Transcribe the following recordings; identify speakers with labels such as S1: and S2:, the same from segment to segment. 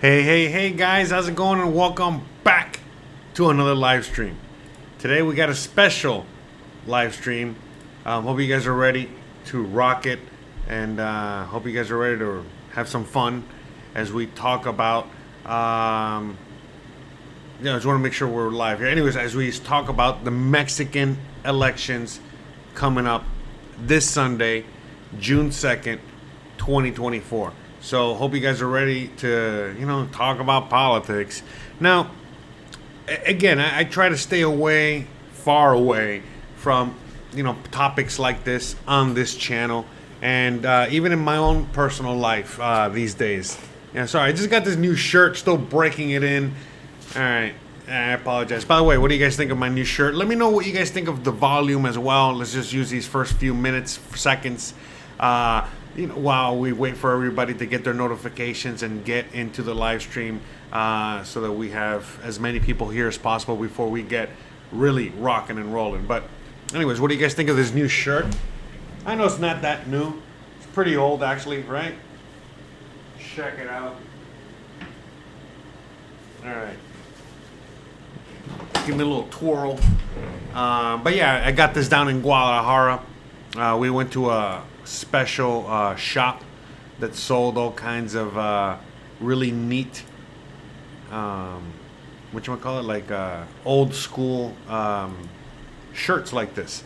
S1: Hey guys, how's it going? And welcome back to another live stream. Today we got a special live stream. Hope you guys are ready to rock it, and hope you guys are ready to have some fun as we talk about. I just want to make sure we're live here. Anyways, as we talk about the Mexican elections coming up this Sunday, June 2nd, 2024. So hope you guys are ready to, talk about politics. Now, again, I try to stay far away from, topics like this on this channel, and even in my own personal life these days. Yeah, sorry, I just got this new shirt, still breaking it in. All right, I apologize. By the way, what do you guys think of my new shirt? Let me know what you guys think of the volume as well. Let's just use these first few minutes, seconds. While we wait for everybody to get their notifications and get into the live stream, so that we have as many people here as possible before we get really rocking and rolling. But anyways, what do you guys think of this new shirt? I know it's not that new. It's pretty old, actually, right? Check it out. All right. Give me a little twirl. But yeah, I got this down in Guadalajara. We went to a special shop that sold all kinds of really neat whatchamacallit, like old school shirts like this.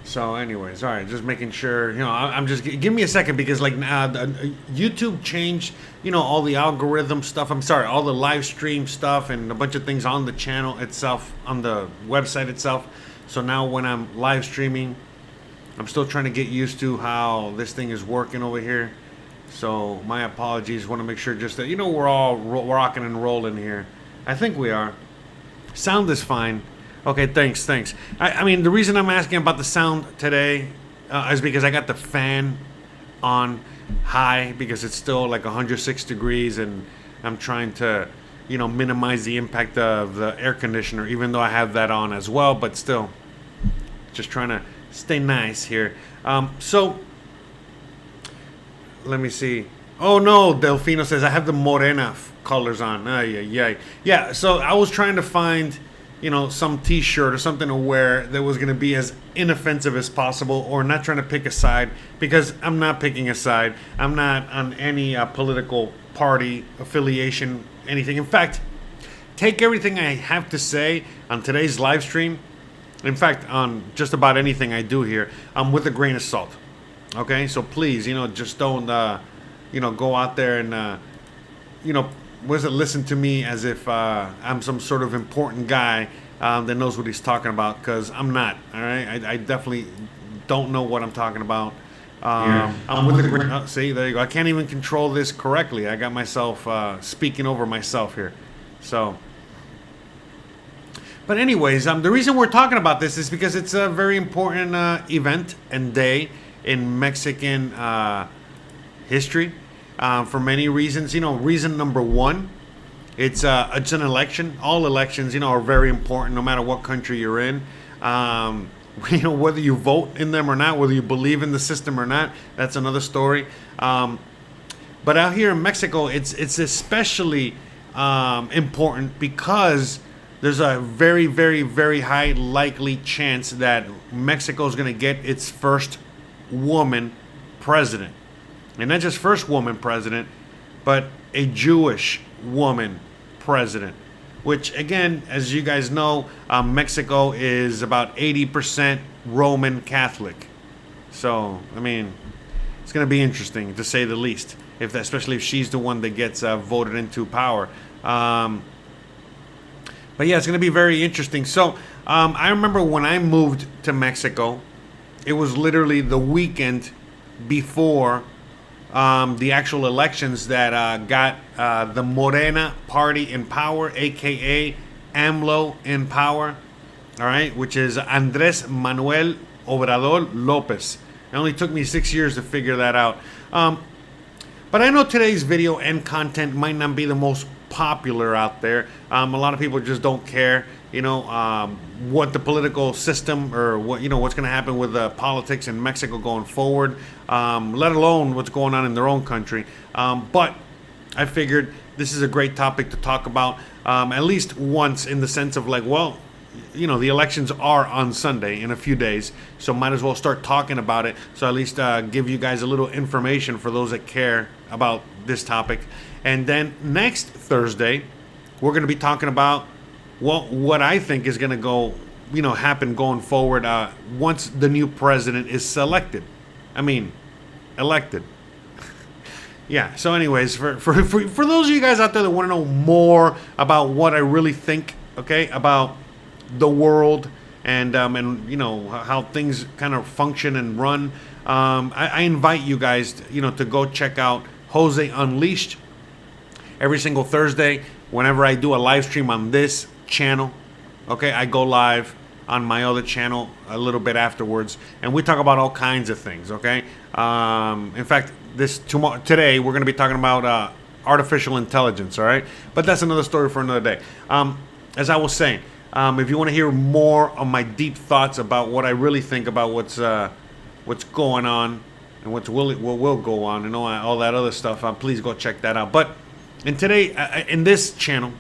S1: So anyways, all right, just making sure, I'm just, give me a second, because like YouTube changed, all the algorithm stuff. I'm sorry, all the live stream stuff and a bunch of things on the channel itself, on the website itself. So now when I'm live streaming, I'm still trying to get used to how this thing is working over here. So my apologies. Want to make sure just that, we're all rocking and rolling here. I think we are. Sound is fine. Okay, thanks. I mean, the reason I'm asking about the sound today is because I got the fan on high, because it's still like 106 degrees, and I'm trying to, minimize the impact of the air conditioner, even though I have that on as well, but still just trying to stay nice here. So let me see. Oh no, Delfino says I have the Morena colors on. Yeah, so I was trying to find, some t-shirt or something to wear that was going to be as inoffensive as possible, or not trying to pick a side, because I'm not picking a side. I'm not on any political party affiliation, anything. In fact, take everything I have to say on today's live stream, in fact, on just about anything I do here, with a grain of salt. Okay, so please, just don't, go out there and, listen to me as if I'm some sort of important guy that knows what he's talking about, because I'm not. All right, I definitely don't know what I'm talking about. I'm with the grain. See, there you go. I can't even control this correctly. I got myself speaking over myself here. So. But anyways, the reason we're talking about this is because it's a very important event and day in Mexican history, for many reasons. Reason number one, it's an election. All elections, are very important, no matter what country you're in. Whether you vote in them or not, whether you believe in the system or not, that's another story. But out here in Mexico, it's especially important because there's a very, very, very high likely chance that Mexico is going to get its first woman president. And not just first woman president, but a Jewish woman president. Which, again, as you guys know, Mexico is about 80% Roman Catholic. So, I mean, it's going to be interesting, to say the least, especially if she's the one that gets voted into power. But yeah, it's going to be very interesting. So I remember when I moved to Mexico, it was literally the weekend before the actual elections that got the Morena party in power, a.k.a. AMLO in power, all right, which is Andrés Manuel Obrador López. It only took me 6 years to figure that out. But I know today's video and content might not be the most popular out there. A lot of people just don't care, what the political system, or what's going to happen with politics in Mexico going forward, let alone what's going on in their own country. But I figured this is a great topic to talk about, at least once, in the sense of like, well, the elections are on Sunday in a few days, so might as well start talking about it. So at least give you guys a little information for those that care about this topic. And then next Thursday, we're going to be talking about what I think is going to go, happen going forward once the new president is selected. I mean, elected. Yeah. So, anyways, for those of you guys out there that want to know more about what I really think, okay, about the world and how things kind of function and run, I invite you guys, to go check out Jose Unleashed every single Thursday. Whenever I do a live stream on this channel, okay, I go live on my other channel a little bit afterwards, and we talk about all kinds of things. Okay, in fact, today we're going to be talking about artificial intelligence. All right, but that's another story for another day. As I was saying, if you want to hear more of my deep thoughts about what I really think about what's going on and what will go on and all that other stuff, please go check that out. But in this channel,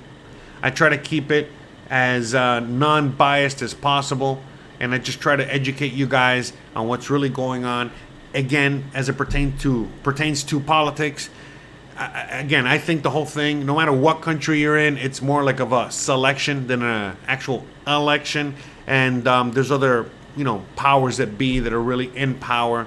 S1: I try to keep it as non-biased as possible, and I just try to educate you guys on what's really going on. Again, as it pertains to politics. I think the whole thing, no matter what country you're in, it's more like of a selection than an actual election. And there's other, powers that be that are really in power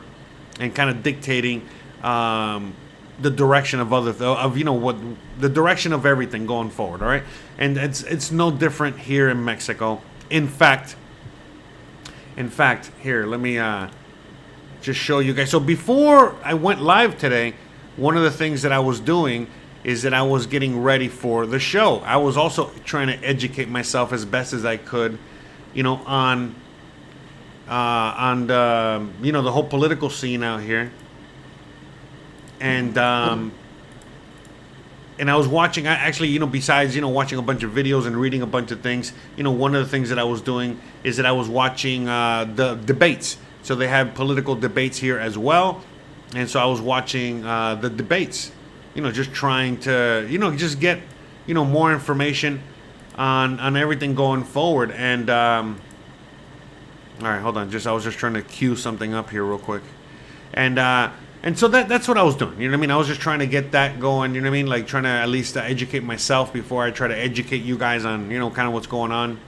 S1: and kind of dictating the direction of the direction of everything going forward. All right, and it's no different here in Mexico. In fact, here, let me just show you guys. So before I went live today, one of the things that I was doing is that I was getting ready for the show. I was also trying to educate myself as best as I could, on the whole political scene out here. And I was watching, besides, watching a bunch of videos and reading a bunch of things, one of the things that I was doing is that I was watching the debates. So they have political debates here as well. And so I was watching the debates, just trying to, just get, more information on everything going forward. And, all right, hold on. I was just trying to cue something up here real quick. And so that's what I was doing. You know what I mean? I was just trying to get that going. You know what I mean? Like trying to at least educate myself before I try to educate you guys on, kind of what's going on.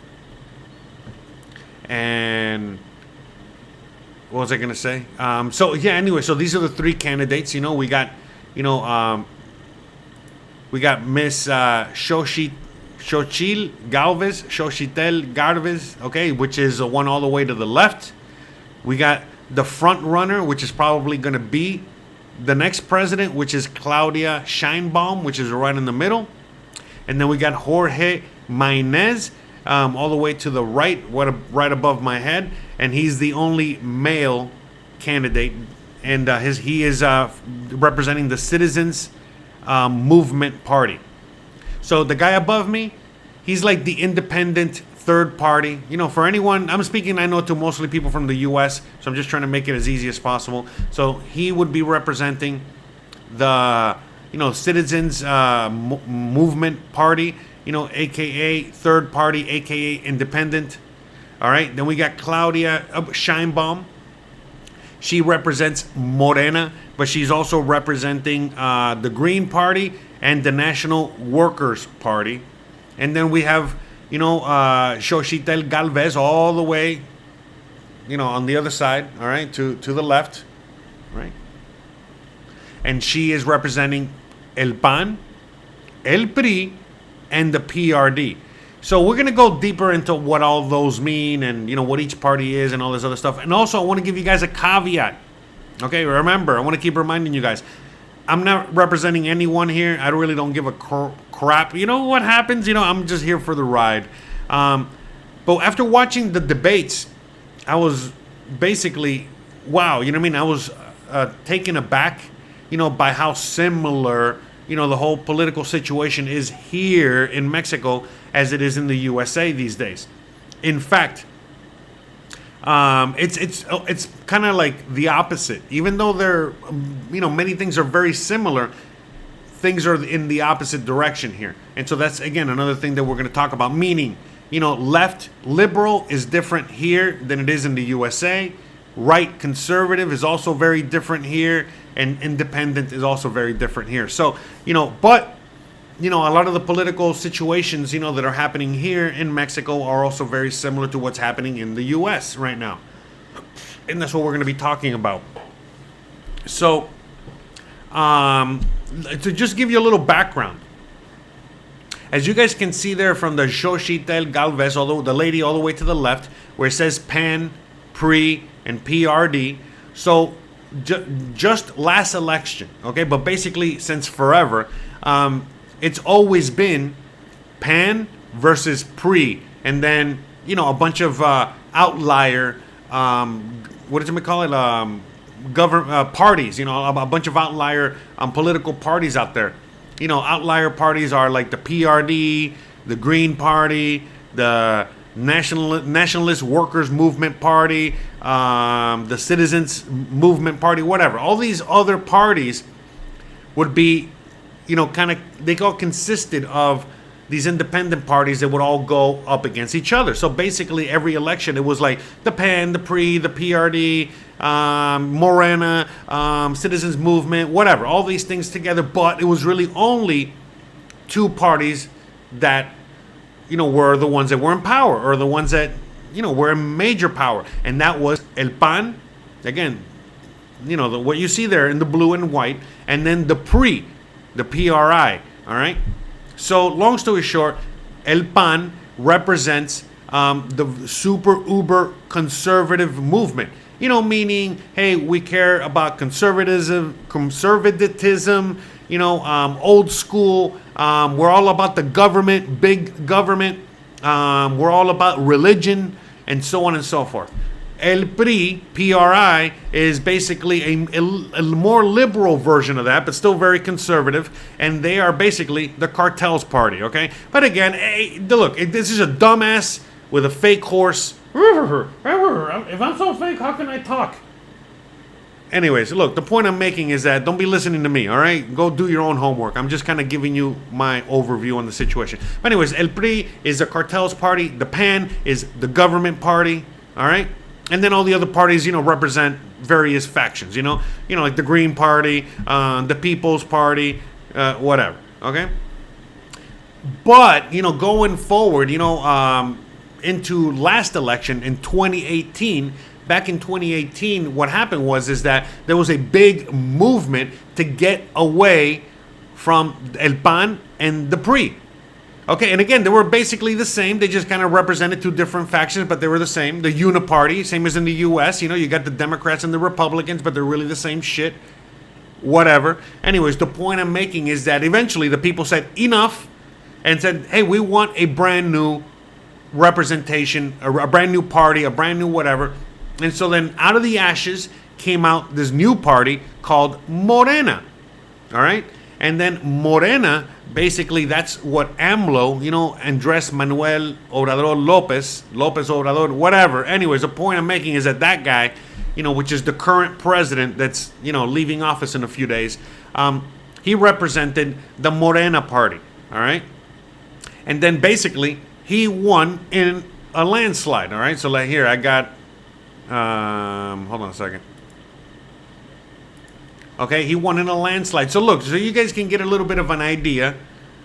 S1: And what was I going to say? Anyway, so these are the three candidates. We got, Miss Xochitl Galvez, okay, which is the one all the way to the left. We got the front runner, which is probably going to be the next president, which is Claudia Sheinbaum, which is right in the middle. And then we got Jorge Maynez, all the way to the right, right above my head. And he's the only male candidate. And he is representing the Citizens Movement Party. So the guy above me, he's like the independent third party. For anyone, I'm speaking, I know, to mostly people from the U.S., so I'm just trying to make it as easy as possible. So he would be representing the, Citizens Movement Party, a.k.a. third party, a.k.a. independent. All right, then we got Claudia Sheinbaum. She represents Morena, but she's also representing the Green Party and the National Workers' Party. And then we have, Xochitl Galvez all the way, on the other side, all right, to the left, right? And she is representing El PAN, El PRI, and the PRD. So we're going to go deeper into what all those mean and, what each party is and all this other stuff. And also, I want to give you guys a caveat. Okay, remember, I want to keep reminding you guys, I'm not representing anyone here. I really don't give a crap. You know what happens? I'm just here for the ride. But after watching the debates, I was basically, wow, you know what I mean? I was taken aback, by how similar, the whole political situation is here in Mexico as it is in the USA these days. In fact, it's kind of like the opposite. Even though they're, many things are very similar, things are in the opposite direction here. And so that's, again, another thing that we're going to talk about. Meaning, left liberal is different here than it is in the USA. Right conservative is also very different here. And independent is also very different here. So, but a lot of the political situations, that are happening here in Mexico are also very similar to what's happening in the US right now. And that's what we're going to be talking about. So, to just give you a little background, as you guys can see there from the Xochitl Galvez, although the lady all the way to the left, where it says PAN, PRI, and PRD. So, just last election, okay, but basically since forever, it's always been PAN versus PRI, and then a bunch of outlier, what did you call it? Government parties, a bunch of outlier political parties out there. Outlier parties are like the PRD, the Green Party, the Nationalist Workers Movement Party, the Citizens Movement Party, whatever. All these other parties would be, they all consisted of these independent parties that would all go up against each other. So basically every election, it was like the PAN, the PRI, the PRD, Morena, Citizens Movement, whatever. All these things together, but it was really only two parties that were the ones that were in power, or the ones that, were in major power. And that was El PAN, again, what you see there in the blue and white, and then the PRI, the PRI, all right? So, long story short, El PAN represents the super uber conservative movement. Meaning, hey, we care about conservatism, old school. We're all about the government, big government. We're all about religion, and so on and so forth. El PRI, PRI, is basically a more liberal version of that, but still very conservative. And they are basically the cartel's party, okay? But again, hey, look, this is a dumbass with a fake horse. If I'm so fake, how can I talk? Anyways, look, the point I'm making is that don't be listening to me, all right? Go do your own homework. I'm just kind of giving you my overview on the situation. But anyways, El PRI is the cartel's party. The PAN is the government party, all right? And then all the other parties, represent various factions, like the Green Party, the People's Party, whatever, okay? But, going forward, into last election in 2018, back in 2018, what happened is that there was a big movement to get away from El PAN and the PRI. Okay, and again, they were basically the same. They just kind of represented two different factions, but they were the same. The uniparty, same as in the U.S. You got the Democrats and the Republicans, but they're really the same shit. Whatever. Anyways, the point I'm making is that eventually the people said enough and said, hey, we want a brand new representation, a brand new party, a brand new whatever. And so then out of the ashes came out this new party called Morena. All right? And then Morena, basically that's what AMLO, Andrés Manuel Obrador López Obrador, whatever. Anyways, the point I'm making is that guy, which is the current president that's, leaving office in a few days, he represented the Morena party. All right? And then basically he won in a landslide. All right? So like here, I got, hold on a second. Okay, he won in a landslide. So look, so you guys can get a little bit of an idea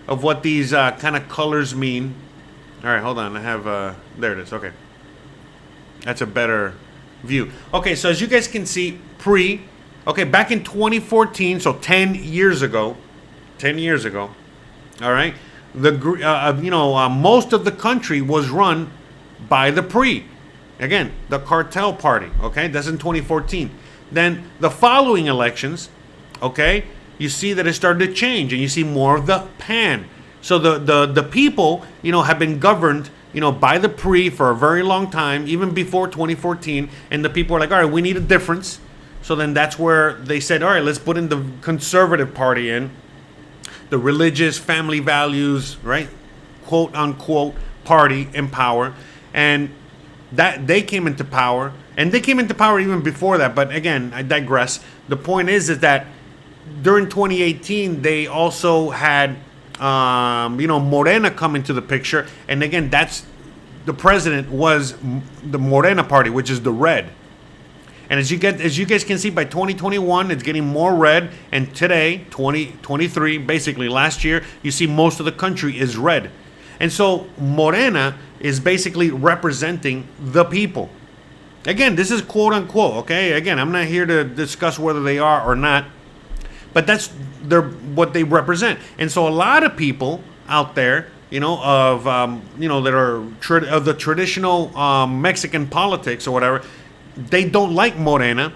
S1: of what these kind of colors mean. All right, hold on. I have, there it is. Okay. That's a better view. Okay, so as you guys can see, PRI, okay, back in 2014, so 10 years ago, all right, most of the country was run by the PRI. Again, the cartel party, okay? That's in 2014. Then the following elections, okay, you see that it started to change, and you see more of the PAN. So the people, have been governed, by the PRI for a very long time, even before 2014. And the people are like, all right, we need a difference. So then that's where they said, all right, let's put in the conservative party in, the religious family values, right, quote unquote, party in power, and that they came into power. And they came into power even before that, but again, I digress. The point is that during 2018, they also had, Morena come into the picture. And again, the president was the Morena party, which is the red. And as you guys can see, by 2021, it's getting more red. And today, 2023, basically last year, you see most of the country is red. And so Morena is basically representing the people. Again, this is quote unquote, okay? Again, I'm not here to discuss whether they are or not, but that's what they represent. And so a lot of people out there, that are of the traditional Mexican politics or whatever, they don't like Morena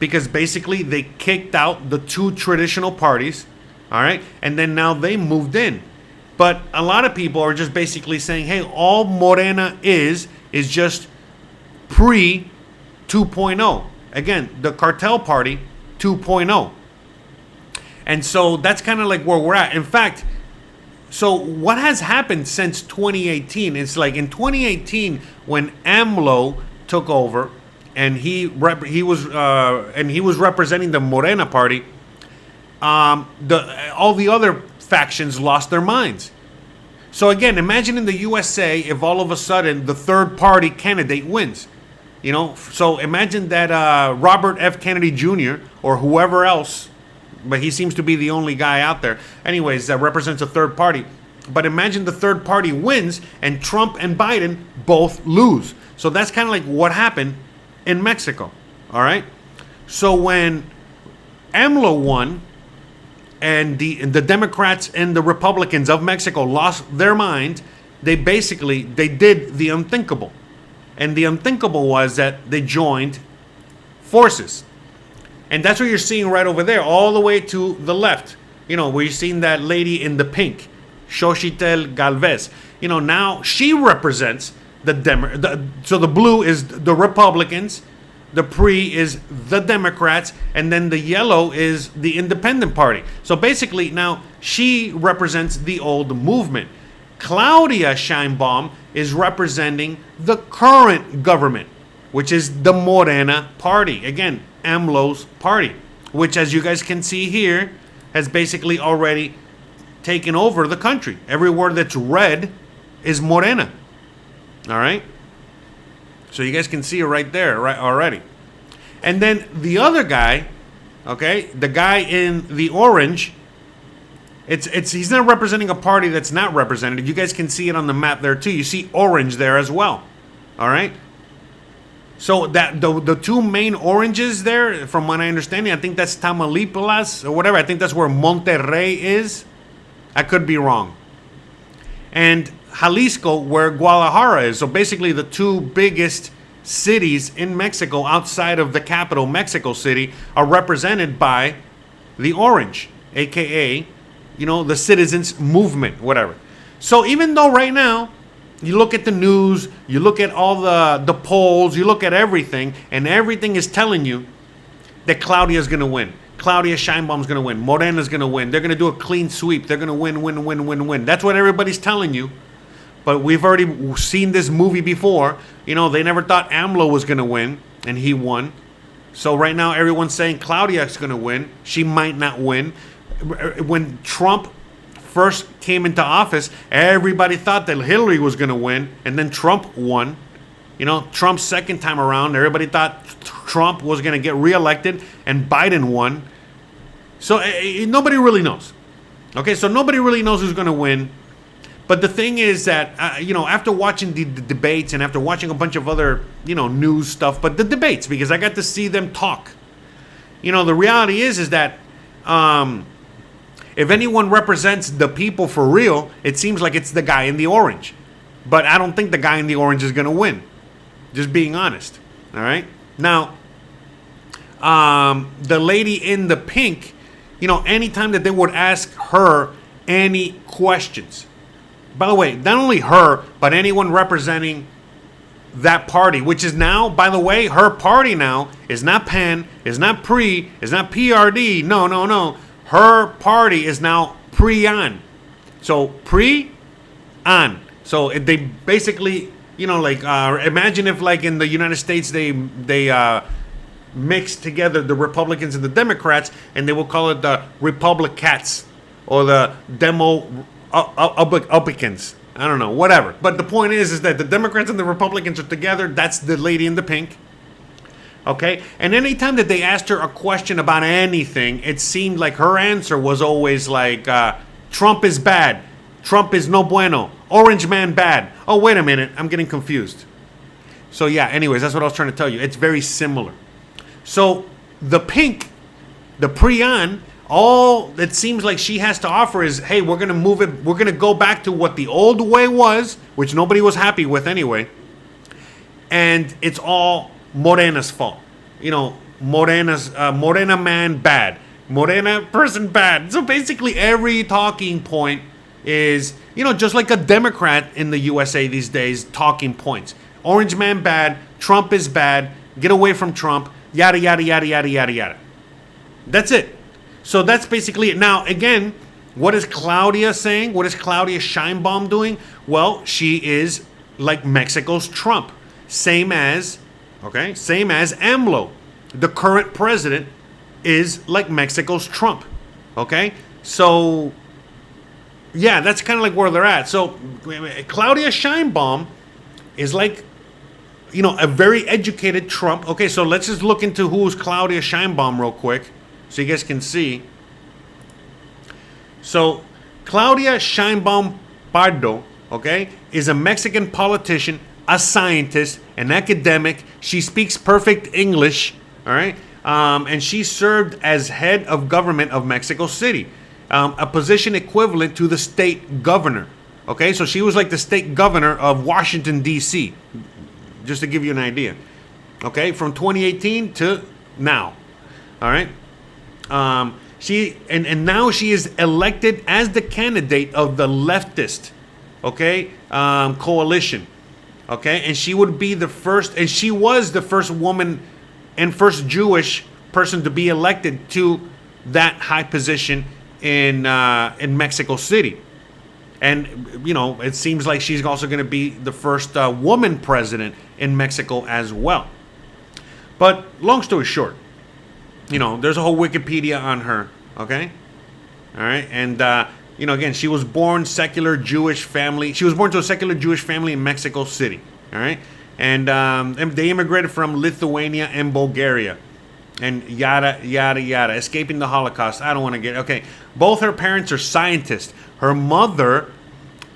S1: because basically they kicked out the two traditional parties, all right? And then now they moved in. But a lot of people are just basically saying, hey, all Morena is just pre 2.0. Again, the cartel party 2.0. And so that's kind of like where we're at. In fact, so what has happened since 2018? It's like in 2018 when AMLO took over and he was representing the Morena party. All the other factions lost their minds. So again, imagine in the USA if all of a sudden the third party candidate wins. So imagine that Robert F. Kennedy Jr. or whoever else, but he seems to be the only guy out there, anyways, that represents a third party. But imagine the third party wins and Trump and Biden both lose. So that's kind of like what happened in Mexico. All right. So when AMLO won, and the Democrats and the Republicans of Mexico lost their mind, they did the unthinkable. And the unthinkable was that they joined forces. And that's what you're seeing right over there, all the way to the left. Where you're seeing that lady in the pink, Xochitl Galvez. Now she represents so the blue is the Republicans, the pre is the Democrats, and then the yellow is the Independent Party. So basically now she represents the old movement. Claudia Sheinbaum is representing the current government, which is the Morena party. Again, AMLO's party, which as you guys can see here, has basically already taken over the country. Everywhere that's red is Morena. All right? So you guys can see it right there, right already. And then the other guy, okay, the guy in the orange, he's not representing a party that's not represented. You guys can see it on the map there too. You see orange there as well. All right? So that the two main oranges there, from what I understand, I think that's Tamaulipas or whatever. I think that's where Monterrey is. I could be wrong. And Jalisco, where Guadalajara is. So basically the two biggest cities in Mexico outside of the capital, Mexico City, are represented by the orange, aka, the citizens movement, whatever. So even though right now you look at the news, you look at all the polls, you look at everything, and everything is telling you that Claudia's going to win. Claudia Sheinbaum's going to win. Morena's going to win. They're going to do a clean sweep. They're going to win. That's what everybody's telling you. But we've already seen this movie before. They never thought AMLO was going to win, and he won. So right now, everyone's saying Claudia's going to win. She might not win. When Trump first came into office, everybody thought that Hillary was going to win, and then Trump won. Trump's second time around, everybody thought Trump was going to get reelected, and Biden won. So nobody really knows. Okay, so nobody really knows who's going to win. But the thing is that, after watching the debates and after watching a bunch of other, news stuff, but the debates, because I got to see them talk. The reality is that if anyone represents the people for real, it seems like it's the guy in the orange. But I don't think the guy in the orange is going to win. Just being honest. All right? Now, the lady in the pink, anytime that they would ask her any questions. By the way, not only her, but anyone representing that party, which is now, by the way, her party now is not PAN, is not PRI, is not PRD. No. Her party is now PRI-AN. So PRI-AN. So they basically, imagine if like in the United States they mix together the Republicans and the Democrats, and they will call it the Republicats or the Demo-Upicans. I don't know, whatever. But the point is that the Democrats and the Republicans are together. That's the lady in the pink. Okay? And anytime that they asked her a question about anything, it seemed like her answer was always like, Trump is bad. Trump is no bueno. Orange man bad. Oh, wait a minute. I'm getting confused. So, yeah, anyways, that's what I was trying to tell you. It's very similar. So, the pink, the Priyan, all it seems like she has to offer is, hey, we're going to move it. We're going to go back to what the old way was, which nobody was happy with anyway. And it's all Morena's fault. You know, Morena man bad. Morena person bad. So basically every talking point is, you know, just like a Democrat in the USA these days, talking points. Orange man bad. Trump is bad. Get away from Trump. Yada, yada, yada, yada, yada, yada. That's it. So that's basically it. Now, again, what is Claudia saying? What is Claudia Sheinbaum doing? Well, she is like Mexico's Trump. Same as AMLO. The current president is like Mexico's Trump. Okay? So, yeah, that's kind of like where they're at. So, Claudia Sheinbaum is like, you know, a very educated Trump. Okay, so let's just look into who's Claudia Sheinbaum real quick so you guys can see. So, Claudia Sheinbaum Pardo, okay, is a Mexican politician, a scientist, an academic. She speaks perfect English, all right? And she served as head of government of Mexico City, a position equivalent to the state governor. Okay, so she was like the state governor of Washington, D.C., just to give you an idea. Okay, from 2018 to now. All right. She now she is elected as the candidate of the leftist, okay, coalition. Okay, and she would be the first, and she was the first woman and first Jewish person to be elected to that high position in Mexico City. And, you know, it seems like she's also going to be the first woman president in Mexico as well. But long story short, you know, there's a whole Wikipedia on her, okay? All right, and, you know, again, she was born secular Jewish family. She was born to a secular Jewish family in Mexico City, all right? And they immigrated from Lithuania and Bulgaria. And yada, yada, yada. Escaping the Holocaust. I don't want to get... Okay. Both her parents are scientists. Her mother,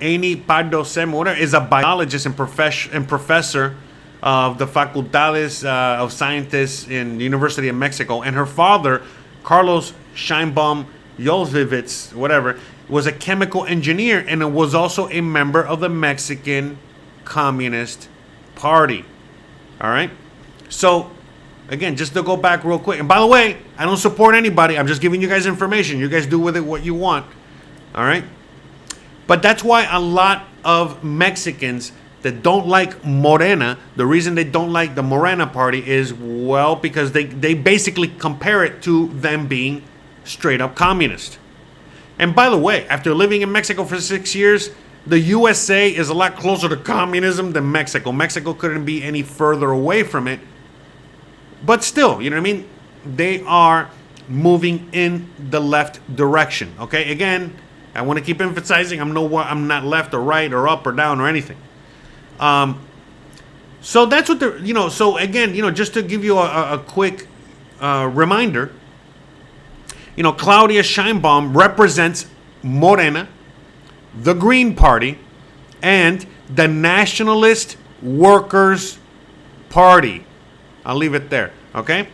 S1: Amy Pardo Semura, is a biologist and professor of the Facultades of Scientists in the University of Mexico. And her father, Carlos Sheinbaum Jolzevitz, whatever, was a chemical engineer and was also a member of the Mexican Communist Party. All right? So... Again, just to go back real quick. And by the way, I don't support anybody. I'm just giving you guys information. You guys do with it what you want. All right? But that's why a lot of Mexicans that don't like Morena, the reason they don't like the Morena party is, well, because they basically compare it to them being straight up communist. And by the way, after living in Mexico for 6 years, the USA is a lot closer to communism than Mexico. Mexico couldn't be any further away from it. But still, you know what I mean? They are moving in the left direction. Okay? Again, I want to keep emphasizing I'm not left or right or up or down or anything. So that's what they're, you know, so again, you know, just to give you a quick reminder, you know, Claudia Sheinbaum represents Morena, the Green Party, and the Nationalist Workers' Party. I'll leave it there, okay?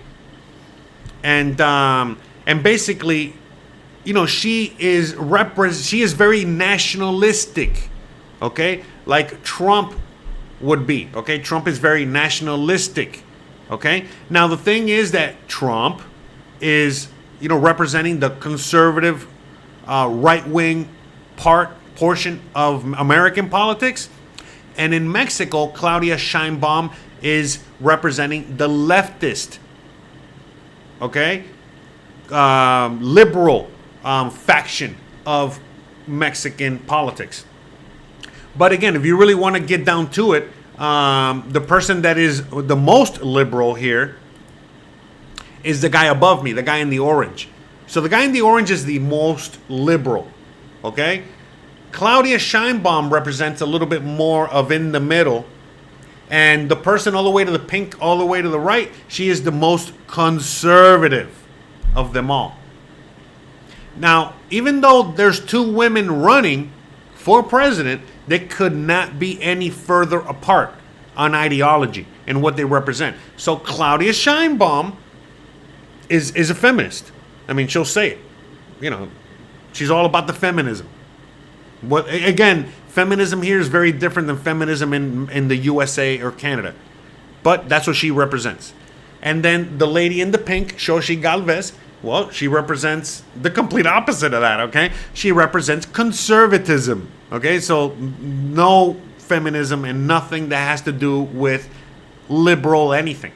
S1: And basically, you know, she is very nationalistic, okay? Like Trump would be, okay? Trump is very nationalistic, okay? Now the thing is that Trump is, you know, representing the conservative, right-wing portion of American politics, and in Mexico, Claudia Sheinbaum is representing the leftist, okay, liberal faction of Mexican politics. But again, if you really want to get down to it, the person that is the most liberal here is the guy above me, the guy in the orange. So the guy in the orange is the most liberal, okay? Claudia Scheinbaum represents a little bit more of in the middle. And the person all the way to the pink, all the way to the right, she is the most conservative of them all. Now, even though there's two women running for president, they could not be any further apart on ideology and what they represent. So Claudia Scheinbaum is a feminist. I mean, she'll say it. You know, she's all about the feminism. What, again, feminism here is very different than feminism in the USA or Canada. But that's what she represents. And then the lady in the pink, Xochitl Galvez, well, she represents the complete opposite of that, okay? She represents conservatism, okay? So no feminism and nothing that has to do with liberal anything.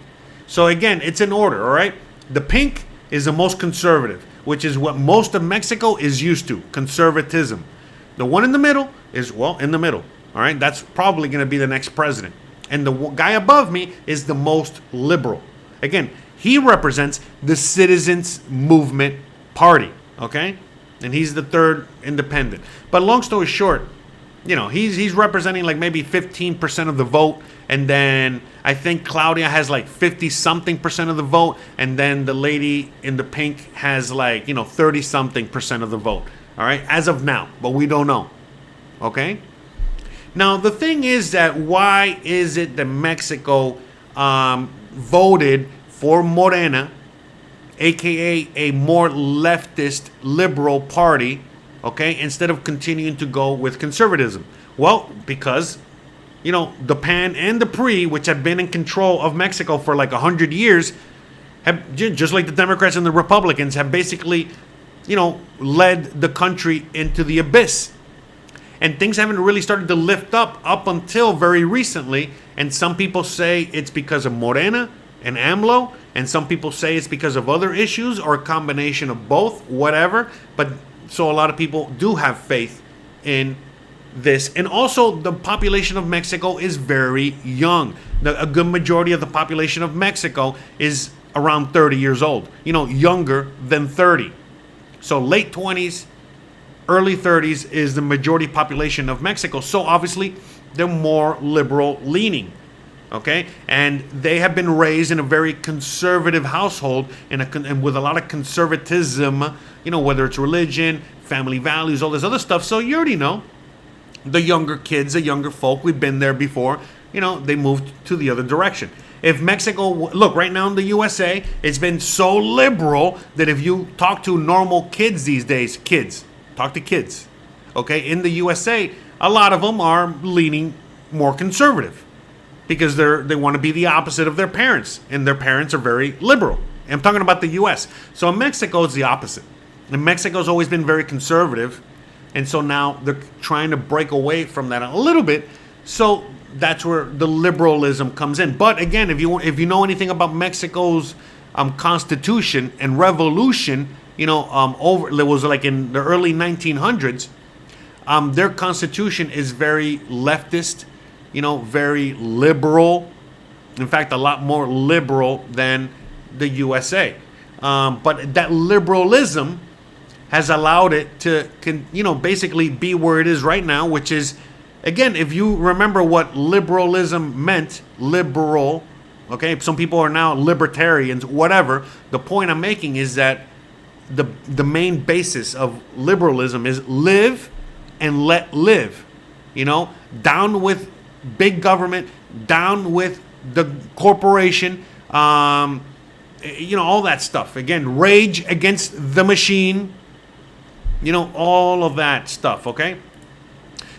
S1: So again, it's in order, all right? The pink is the most conservative, which is what most of Mexico is used to, conservatism. The one in the middle is, well, in the middle. All right, that's probably going to be the next president. And the guy above me is the most liberal. Again, he represents the Citizens Movement Party. Okay, and he's the third independent. But long story short, you know, he's representing like maybe 15% of the vote, and then I think Claudia has like 50-something% of the vote, and then the lady in the pink has like, you know, 30-something% of the vote. All right, as of now, but we don't know. Okay. Now the thing is that why is it that Mexico voted for Morena, aka a more leftist liberal party, okay, instead of continuing to go with conservatism? Well, because, you know, the PAN and the PRI, which have been in control of Mexico for like 100 years, have, just like the Democrats and the Republicans, have basically, you know, led the country into the abyss. And things haven't really started to lift up until very recently. And some people say it's because of Morena and AMLO. And some people say it's because of other issues or a combination of both, whatever. But so a lot of people do have faith in this. And also the population of Mexico is very young. A good majority of the population of Mexico is around 30 years old. You know, younger than 30. So late 20s, early 30s is the majority population of Mexico. So obviously, they're more liberal leaning, okay? And they have been raised in a very conservative household and with a lot of conservatism, you know, whether it's religion, family values, all this other stuff. So you already know, the younger kids, the younger folk, we've been there before, you know, they moved to the other direction. If Mexico, look, right now in the USA, it's been so liberal that if you talk to normal kids these days, talk to kids, okay, in the USA, a lot of them are leaning more conservative because they want to be the opposite of their parents, and their parents are very liberal. I'm talking about the US. So in Mexico, it's the opposite. And Mexico's always been very conservative, and so now they're trying to break away from that a little bit. So that's where the liberalism comes in. But again, if you know anything about Mexico's constitution and revolution, you know, it was like in the early 1900s. Their constitution is very leftist, you know, very liberal. In fact, a lot more liberal than the USA. But that liberalism has allowed it to, you know, basically be where it is right now, which is, again, if you remember what liberalism meant, liberal, okay, some people are now libertarians, whatever. The point I'm making is that the main basis of liberalism is live and let live. You know, down with big government, down with the corporation, you know, all that stuff. Again, rage against the machine, you know, all of that stuff, okay?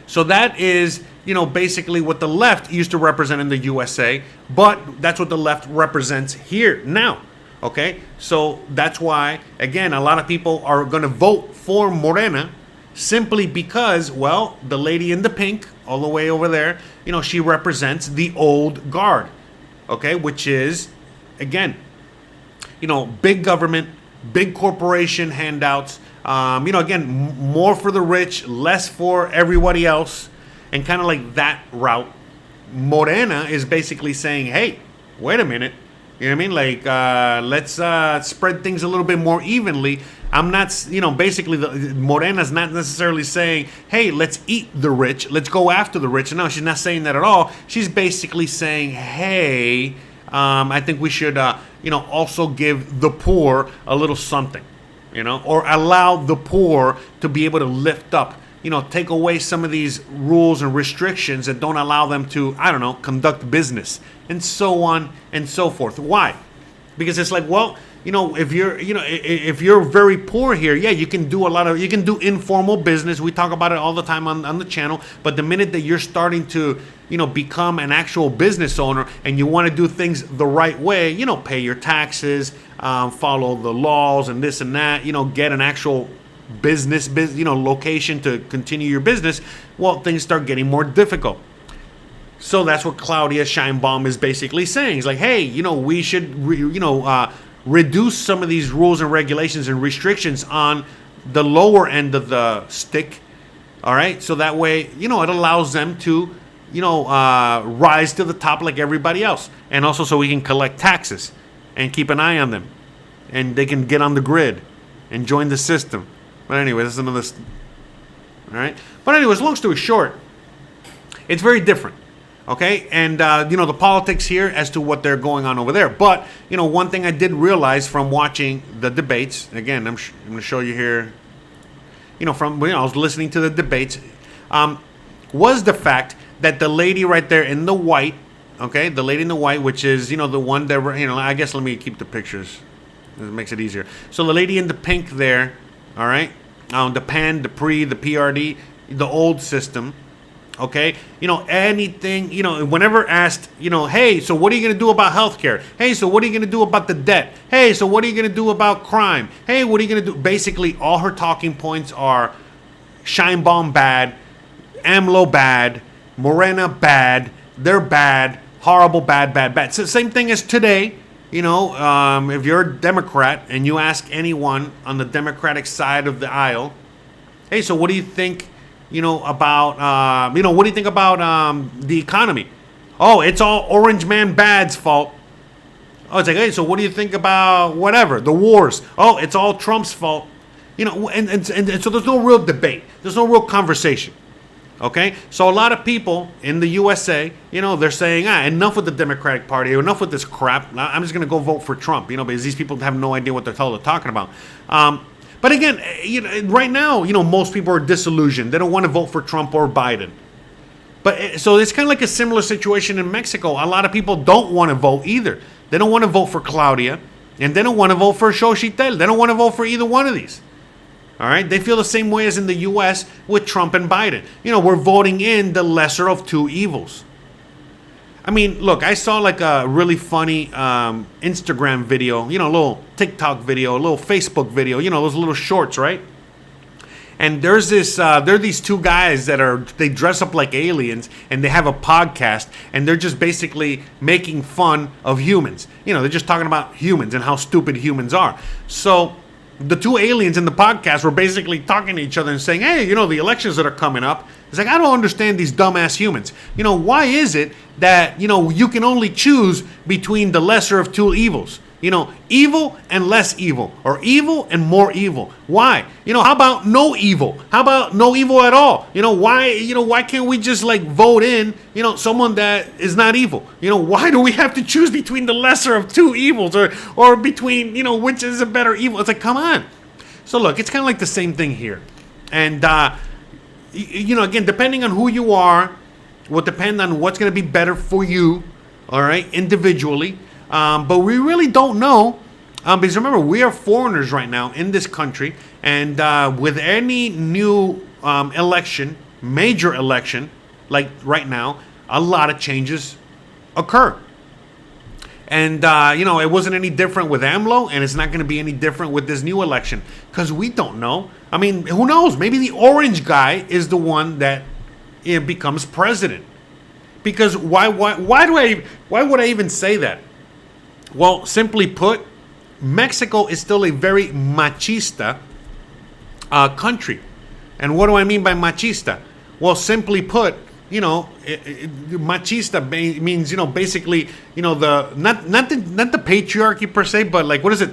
S1: So that is, you know, basically what the left used to represent in the USA, but that's what the left represents here now. Okay, so that's why, again, a lot of people are going to vote for Morena simply because, well, the lady in the pink, all the way over there, you know, she represents the old guard, okay, which is, again, you know, big government, big corporation handouts, you know, again, more for the rich, less for everybody else, and kind of like that route. Morena is basically saying, hey, wait a minute. You know what I mean? Like, let's spread things a little bit more evenly. I'm not, basically, Morena's not necessarily saying, hey, let's eat the rich, let's go after the rich. No, she's not saying that at all. She's basically saying, hey, I think we should, also give the poor a little something, or allow the poor to be able to lift up, take away some of these rules and restrictions that don't allow them to, I don't know, conduct business, and so on and so forth. Why? Because it's like, well, if you're very poor here, yeah, you can do informal business. We talk about it all the time on the channel. But the minute that you're starting to, become an actual business owner and you want to do things the right way, pay your taxes, follow the laws and this and that, get an actual business, location to continue your business, well, things start getting more difficult. So that's what Claudia Sheinbaum is basically saying. It's like, hey, we should, reduce some of these rules and regulations and restrictions on the lower end of the stick. All right. So that way, it allows them to, rise to the top like everybody else. And also so we can collect taxes and keep an eye on them. And they can get on the grid and join the system. But anyway, that's another. All right. But anyways, long story short, it's very different. Okay, and the politics here as to what they're going on over there. But one thing I did realize from watching the debates, again, I'm going to show you here. I was listening to the debates, was the fact that the lady right there in the white, okay, the lady in the white, which is the one that I guess let me keep the pictures. It makes it easier. So the lady in the pink there, all right, the PAN, the PRE, the PRD, the old system. Okay, anything, whenever asked, hey, so what are you going to do about healthcare? Hey, so what are you going to do about the debt? Hey, so what are you going to do about crime? Hey, what are you going to do? Basically, all her talking points are Sheinbaum bad, AMLO bad, Morena bad, they're bad, horrible, bad. So same thing as today, if you're a Democrat and you ask anyone on the Democratic side of the aisle, hey, so what do you think? About, what do you think about the economy? Oh, it's all Orange Man Bad's fault. Oh, it's like, hey, so what do you think about whatever, the wars? Oh, it's all Trump's fault. And so there's no real debate. There's no real conversation. Okay? So a lot of people in the USA, they're saying, enough with the Democratic Party, enough with this crap. I'm just going to go vote for Trump, because these people have no idea what they're talking about. But again, right now, most people are disillusioned. They don't want to vote for Trump or Biden. But so it's kind of like a similar situation in Mexico. A lot of people don't want to vote either. They don't want to vote for Claudia, and they don't want to vote for Xochitl. They don't want to vote for either one of these. All right? They feel the same way as in the U.S. with Trump and Biden. We're voting in the lesser of two evils. I mean, look, I saw like a really funny Instagram video, a little TikTok video, a little Facebook video, those little shorts, right? And there's there are these two guys they dress up like aliens and they have a podcast and they're just basically making fun of humans. They're just talking about humans and how stupid humans are. So the two aliens in the podcast were basically talking to each other and saying, hey, the elections that are coming up, it's like, I don't understand these dumbass humans. Why is it that, you can only choose between the lesser of two evils? Evil and less evil, or evil and more evil. Why? How about no evil? How about no evil at all? Why can't we just like vote in, someone that is not evil? Why do we have to choose between the lesser of two evils or between, which is a better evil? It's like, come on. So look, it's kind of like the same thing here. And, again, depending on who you are, will depend on what's going to be better for you, all right, individually. But we really don't know, because remember, we are foreigners right now in this country, and with any new election, major election, like right now, a lot of changes occur. And, it wasn't any different with AMLO, and it's not going to be any different with this new election, because we don't know. I mean, who knows? Maybe the orange guy is the one that becomes president. Because why would I even say that? Well, simply put, Mexico is still a very machista country. And what do I mean by machista? Well, simply put, machista means, basically, the not the patriarchy per se, but like, what is it?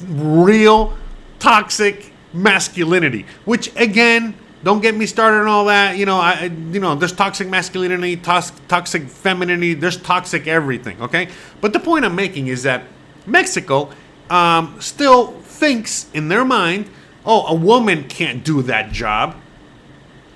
S1: Real toxic masculinity, which again, don't get me started on all that. There's toxic masculinity, toxic femininity, there's toxic everything. Okay, but the point I'm making is that Mexico still thinks in their mind, oh, a woman can't do that job.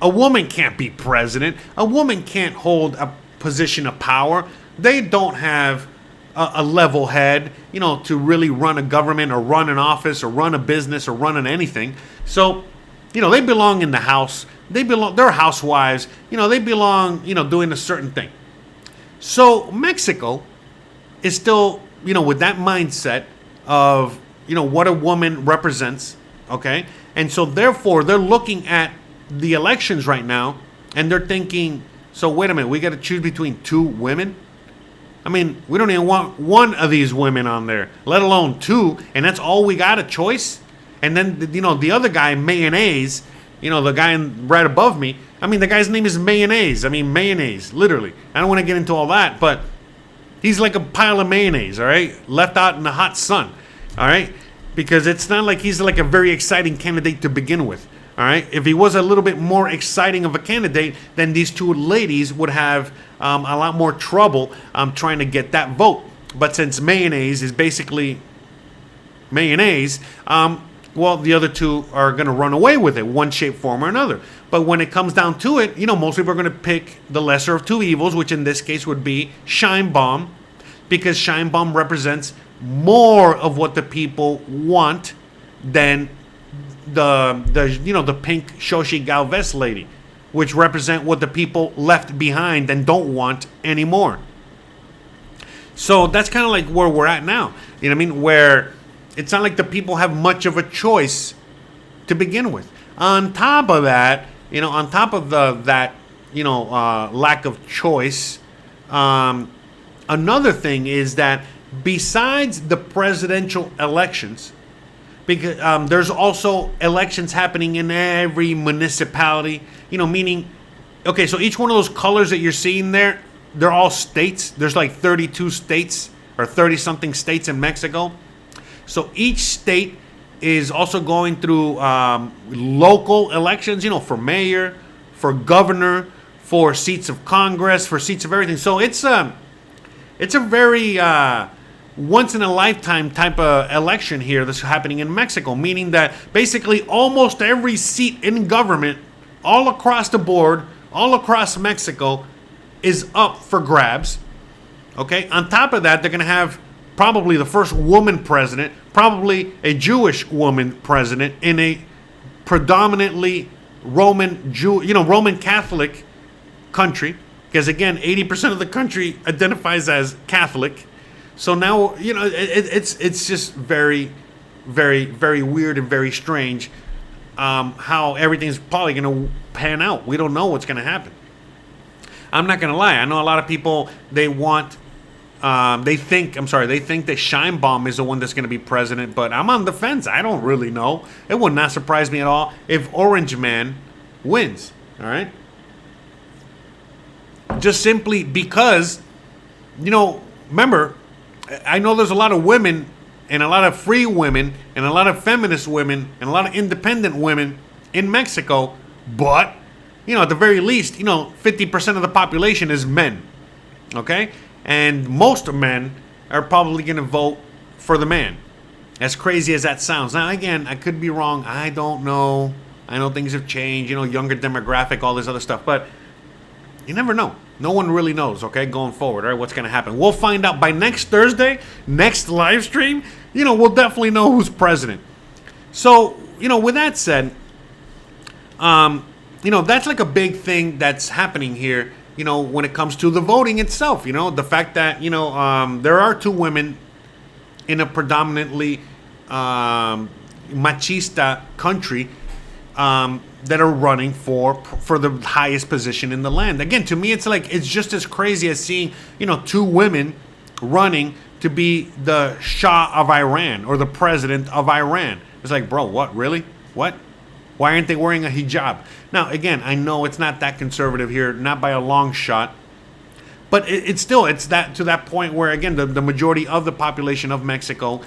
S1: A woman can't be president. A woman can't hold a position of power. They don't have a level head, to really run a government or run an office or run a business or run an anything. So, they belong in the house. They're housewives. They belong, doing a certain thing. So Mexico is still, with that mindset of, what a woman represents. Okay. And so therefore they're looking at the elections right now and they're thinking, so wait a minute, we got to choose between two women? I mean, we don't even want one of these women on there, let alone two, and that's all we got, a choice? And then, the other guy, Mayonnaise, the guy right above me, I mean, the guy's name is Mayonnaise. I mean, mayonnaise, literally. I don't want to get into all that, but he's like a pile of mayonnaise, all right? Left out in the hot sun, all right? Because it's not like he's like a very exciting candidate to begin with, all right? If he was a little bit more exciting of a candidate, then these two ladies would have a lot more trouble trying to get that vote. But since Mayonnaise is basically mayonnaise, well, the other two are going to run away with it, one shape, form, or another. But when it comes down to it, most people are going to pick the lesser of two evils, which in this case would be Shine Bomb, because Shine Bomb represents more of what the people want than the pink Xochitl Galvez lady, which represent what the people left behind and don't want anymore. So that's kind of like where we're at now. You know what I mean? Where it's not like the people have much of a choice to begin with. On top of that, lack of choice, another thing is that besides the presidential elections, because there's also elections happening in every municipality, meaning, okay, so each one of those colors that you're seeing there, they're all states. There's like 32 states or 30-something states in Mexico. So each state is also going through local elections, for mayor, for governor, for seats of Congress, for seats of everything. So it's a very once in a lifetime type of election here that's happening in Mexico, meaning that basically almost every seat in government all across the board, all across Mexico is up for grabs. Okay? On top of that, they're going to have probably the first woman president, probably a Jewish woman president in a predominantly Roman Catholic country, because again, 80% of the country identifies as Catholic. So now, it's just very, very, very weird and very strange how everything's probably going to pan out. We don't know what's going to happen. I'm not going to lie. I know a lot of people, they think that Shine Bomb is the one that's going to be president, but I'm on the fence. I don't really know. It would not surprise me at all if Orange Man wins. All right? Just simply because, remember, I know there's a lot of women and a lot of free women and a lot of feminist women and a lot of independent women in Mexico, but, at the very least, 50% of the population is men. Okay? And most men are probably going to vote for the man. As crazy as that sounds. Now, again, I could be wrong. I don't know. I know things have changed, younger demographic, all this other stuff. But you never know. No one really knows, okay, going forward, all right, what's going to happen. We'll find out by next Thursday, next live stream, we'll definitely know who's president. So, with that said, that's like a big thing that's happening here, when it comes to the voting itself, the fact that, there are two women in a predominantly machista country that are running for the highest position in the land. Again, to me, it's just as crazy as seeing, two women running to be the Shah of Iran or the president of Iran. It's like, bro, what, really? What? Why aren't they wearing a hijab? Now, again, I know it's not that conservative here, not by a long shot. But it's still, it's that to that point where, again, the majority of the population of Mexico,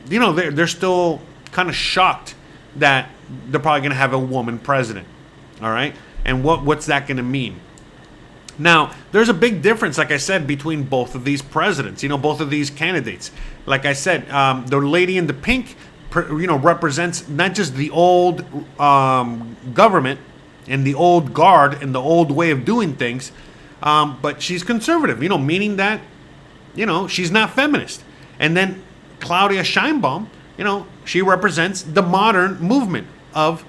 S1: they're still kind of shocked that they're probably going to have a woman president. All right? And what's that going to mean? Now, there's a big difference, like I said, between both of these presidents, both of these candidates. Like I said, the lady in the pink, represents not just the old government and the old guard and the old way of doing things, but she's conservative, meaning that, she's not feminist. And then Claudia Sheinbaum, she represents the modern movement of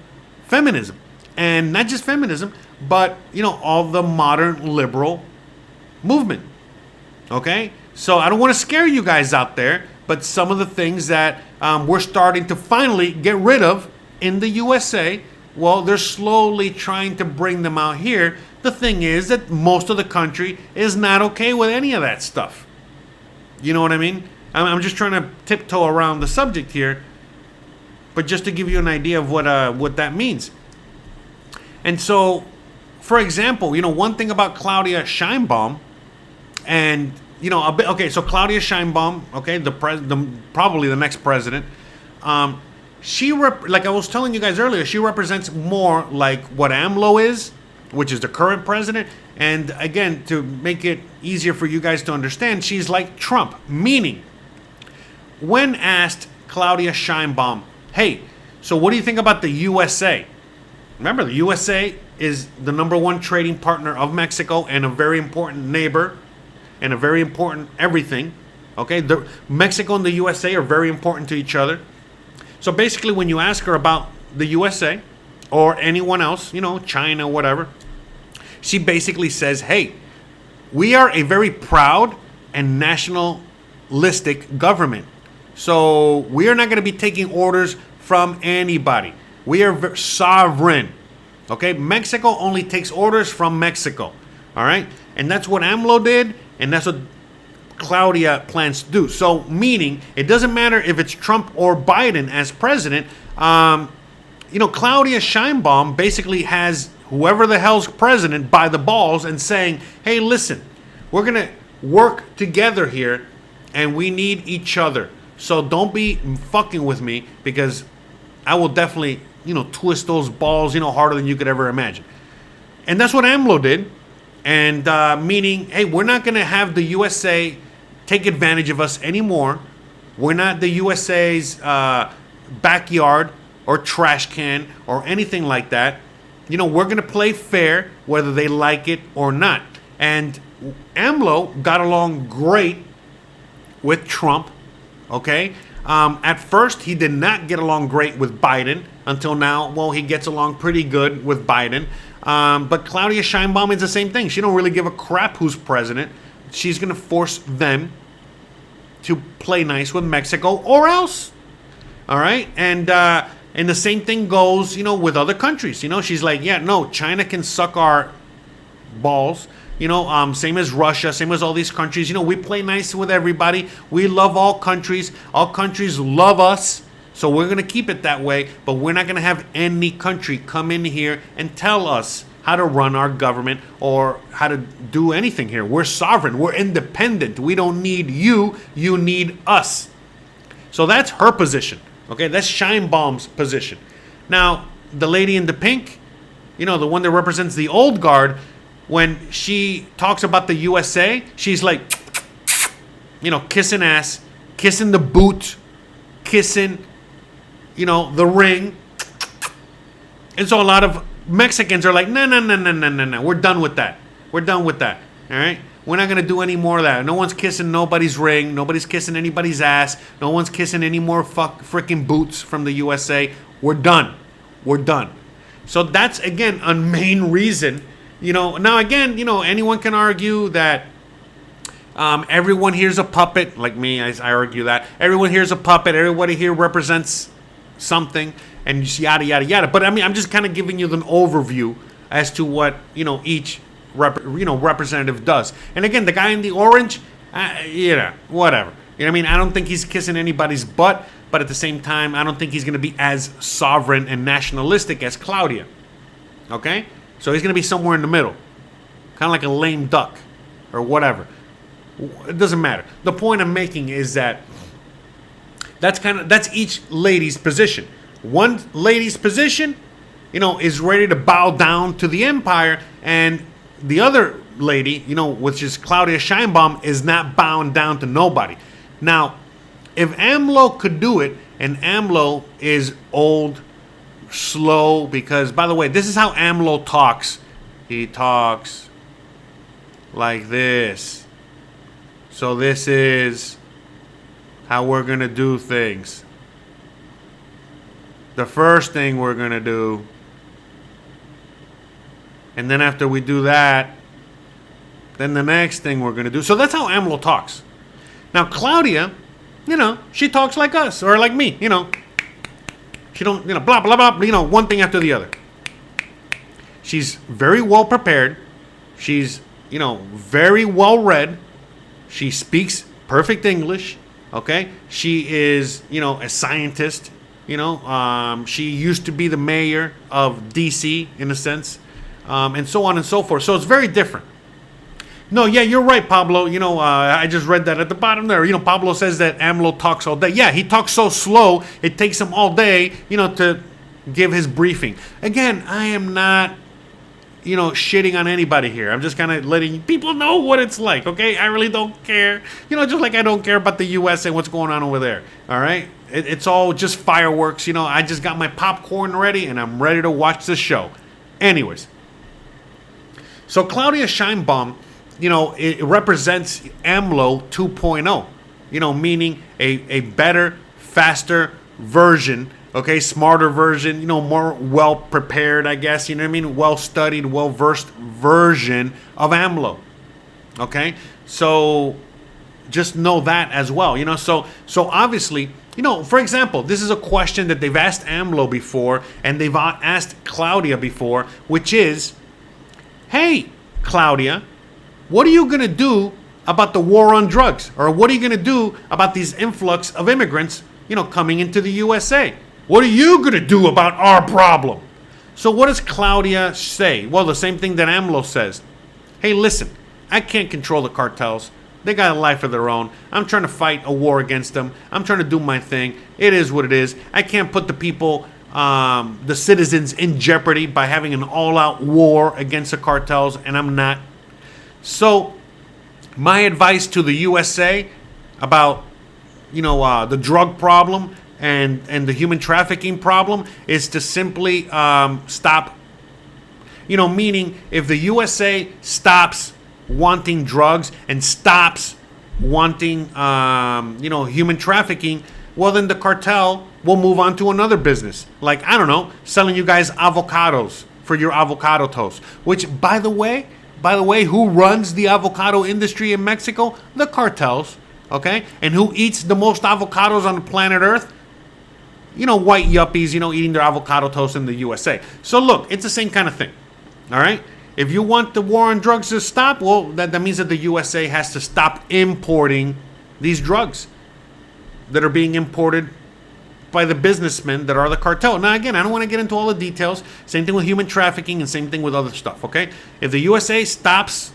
S1: feminism. And not just feminism, but, all the modern liberal movement. Okay? So I don't want to scare you guys out there, but some of the things that we're starting to finally get rid of in the USA, well, they're slowly trying to bring them out here. The thing is that most of the country is not okay with any of that stuff. You know what I mean? I'm just trying to tiptoe around the subject here, but just to give you an idea of what that means. And so, for example, one thing about Claudia Sheinbaum, and so Claudia Sheinbaum, okay, probably the next president, like I was telling you guys earlier, she represents more like what AMLO is, which is the current president. And again, to make it easier for you guys to understand, she's like Trump, meaning when asked Claudia Sheinbaum, hey, so what do you think about the USA? Remember, the USA is the #1 trading partner of Mexico and a very important neighbor and a very important everything. Okay, Mexico and the USA are very important to each other. So basically, when you ask her about the USA or anyone else, China, whatever, she basically says, hey, we are a very proud and nationalistic government. So we are not going to be taking orders from anybody. We are sovereign. Okay, Mexico only takes orders from Mexico. All right, and that's what AMLO did, and that's what Claudia plans to do. So meaning, it doesn't matter if it's Trump or Biden as president. Claudia Sheinbaum basically has whoever the hell's president by the balls and saying, hey, listen, we're going to work together here and we need each other. So don't be fucking with me because I will definitely, twist those balls, harder than you could ever imagine. And that's what AMLO did. And meaning, hey, we're not going to have the USA take advantage of us anymore. We're not the USA's backyard or trash can or anything like that. We're going to play fair whether they like it or not. And AMLO got along great with Trump, okay? At first, he did not get along great with Biden until now. Well, he gets along pretty good with Biden. But Claudia Sheinbaum is the same thing. She don't really give a crap who's president. She's going to force them to play nice with Mexico or else. All right? And the same thing goes, with other countries. She's like, yeah, no, China can suck our balls. Same as Russia, same as all these countries. We play nice with everybody. We love all countries. All countries love us. So we're going to keep it that way. But we're not going to have any country come in here and tell us how to run our government or how to do anything here. We're sovereign. We're independent. We don't need you. You need us. So that's her position. Okay, that's Sheinbaum's position. Now, the lady in the pink, the one that represents the old guard, when she talks about the USA, she's like, kissing ass, kissing the boot, kissing, the ring. And so a lot of Mexicans are like, no, we're done with that. We're done with that. All right? We're not going to do any more of that. No one's kissing nobody's ring. Nobody's kissing anybody's ass. No one's kissing any more freaking boots from the USA. We're done. We're done. So that's, again, a main reason. Now, again, anyone can argue that everyone here's a puppet. Like me, I argue that. Everyone here's a puppet. Everybody here represents something and yada, yada, yada. But, I'm just kind of giving you an overview as to what, each representative does. And again, the guy in the orange, whatever. I don't think he's kissing anybody's butt. but at the same time, I don't think he's going to be as sovereign and nationalistic as Claudia. Okay? So he's going to be somewhere in the middle. Kind of like a lame duck or whatever. It doesn't matter. The point I'm making is that that's each lady's position. One lady's position, is ready to bow down to the empire, and the other lady, which is Claudia Sheinbaum, is not bowing down to nobody. Now, if AMLO could do it, and AMLO is old, slow, because, by the way, this is how AMLO talks. He talks like this. So this is how we're going to do things. The first thing we're going to do, and then after we do that, then the next thing we're going to do. So that's how AMLO talks. Now, Claudia, she talks like us, or like me, She don't, blah, blah, blah, one thing after the other. She's very well prepared. She's, very well read. She speaks perfect English, okay? She is, a scientist, She used to be the mayor of D.C., in a sense, and so on and so forth. So it's very different. No, yeah, you're right, Pablo. I just read that at the bottom there. Pablo says that AMLO talks all day. Yeah, he talks so slow, it takes him all day, to give his briefing. Again, I am not, shitting on anybody here. I'm just kind of letting people know what it's like, okay? I really don't care. Just like I don't care about the U.S. and what's going on over there, all right? It's all just fireworks. I just got my popcorn ready, and I'm ready to watch the show. Anyways, so Claudia Sheinbaum, it represents AMLO 2.0, meaning a better, faster version, okay, smarter version, more well-prepared, I guess, well-studied, well-versed version of AMLO, okay? So just know that as well, so obviously, for example, this is a question that they've asked AMLO before, and they've asked Claudia before, which is, hey, Claudia, what are you going to do about the war on drugs? Or what are you going to do about these influx of immigrants, coming into the USA? What are you going to do about our problem? So what does Claudia say? Well, the same thing that AMLO says. Hey, listen, I can't control the cartels. They got a life of their own. I'm trying to fight a war against them. I'm trying to do my thing. It is what it is. I can't put the people, the citizens, in jeopardy by having an all-out war against the cartels, and I'm not. So, my advice to the USA about, the drug problem and the human trafficking problem is to simply stop. Meaning if the USA stops wanting drugs and stops wanting, human trafficking, well, then the cartel will move on to another business. Like, I don't know, selling you guys avocados for your avocado toast. Which, by the way, who runs the avocado industry in Mexico? The cartels, okay? And who eats the most avocados on the planet Earth? White yuppies, eating their avocado toast in the USA. So look, it's the same kind of thing, all right? If you want the war on drugs to stop, well, that means that the USA has to stop importing these drugs that are being imported by the businessmen that are the cartel. Now, again, I don't want to get into all the details. Same thing with human trafficking and same thing with other stuff, okay? If the USA stops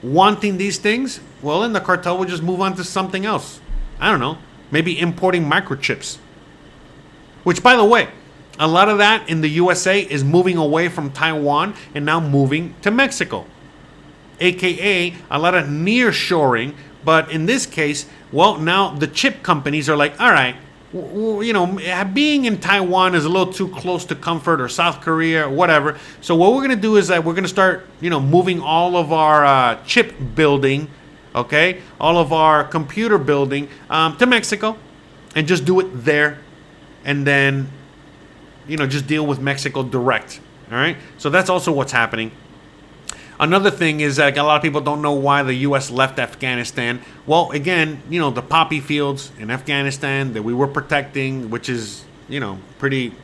S1: wanting these things, well, then the cartel will just move on to something else. I don't know, maybe importing microchips. Which, by the way, a lot of that in the USA is moving away from Taiwan and now moving to Mexico. AKA a lot of nearshoring, but in this case, well, now the chip companies are like, all right, being in Taiwan is a little too close to comfort, or South Korea, or whatever. So what we're going to do is that we're going to start, moving all of our chip building, okay, all of our computer building to Mexico, and just do it there, and then, just deal with Mexico direct. All right. So that's also what's happening. Another thing is that a lot of people don't know why the U.S. left Afghanistan. Well, again, the poppy fields in Afghanistan that we were protecting, which is, pretty,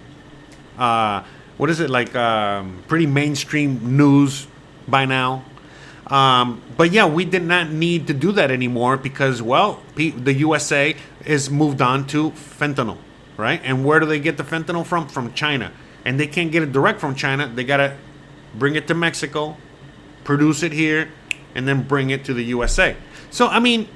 S1: pretty mainstream news by now. But yeah, we did not need to do that anymore because, well, the USA is moved on to fentanyl, right? And where do they get the fentanyl from? From China. And they can't get it direct from China. They got to bring it to Mexico, produce it here, and then bring it to the USA. So, I mean,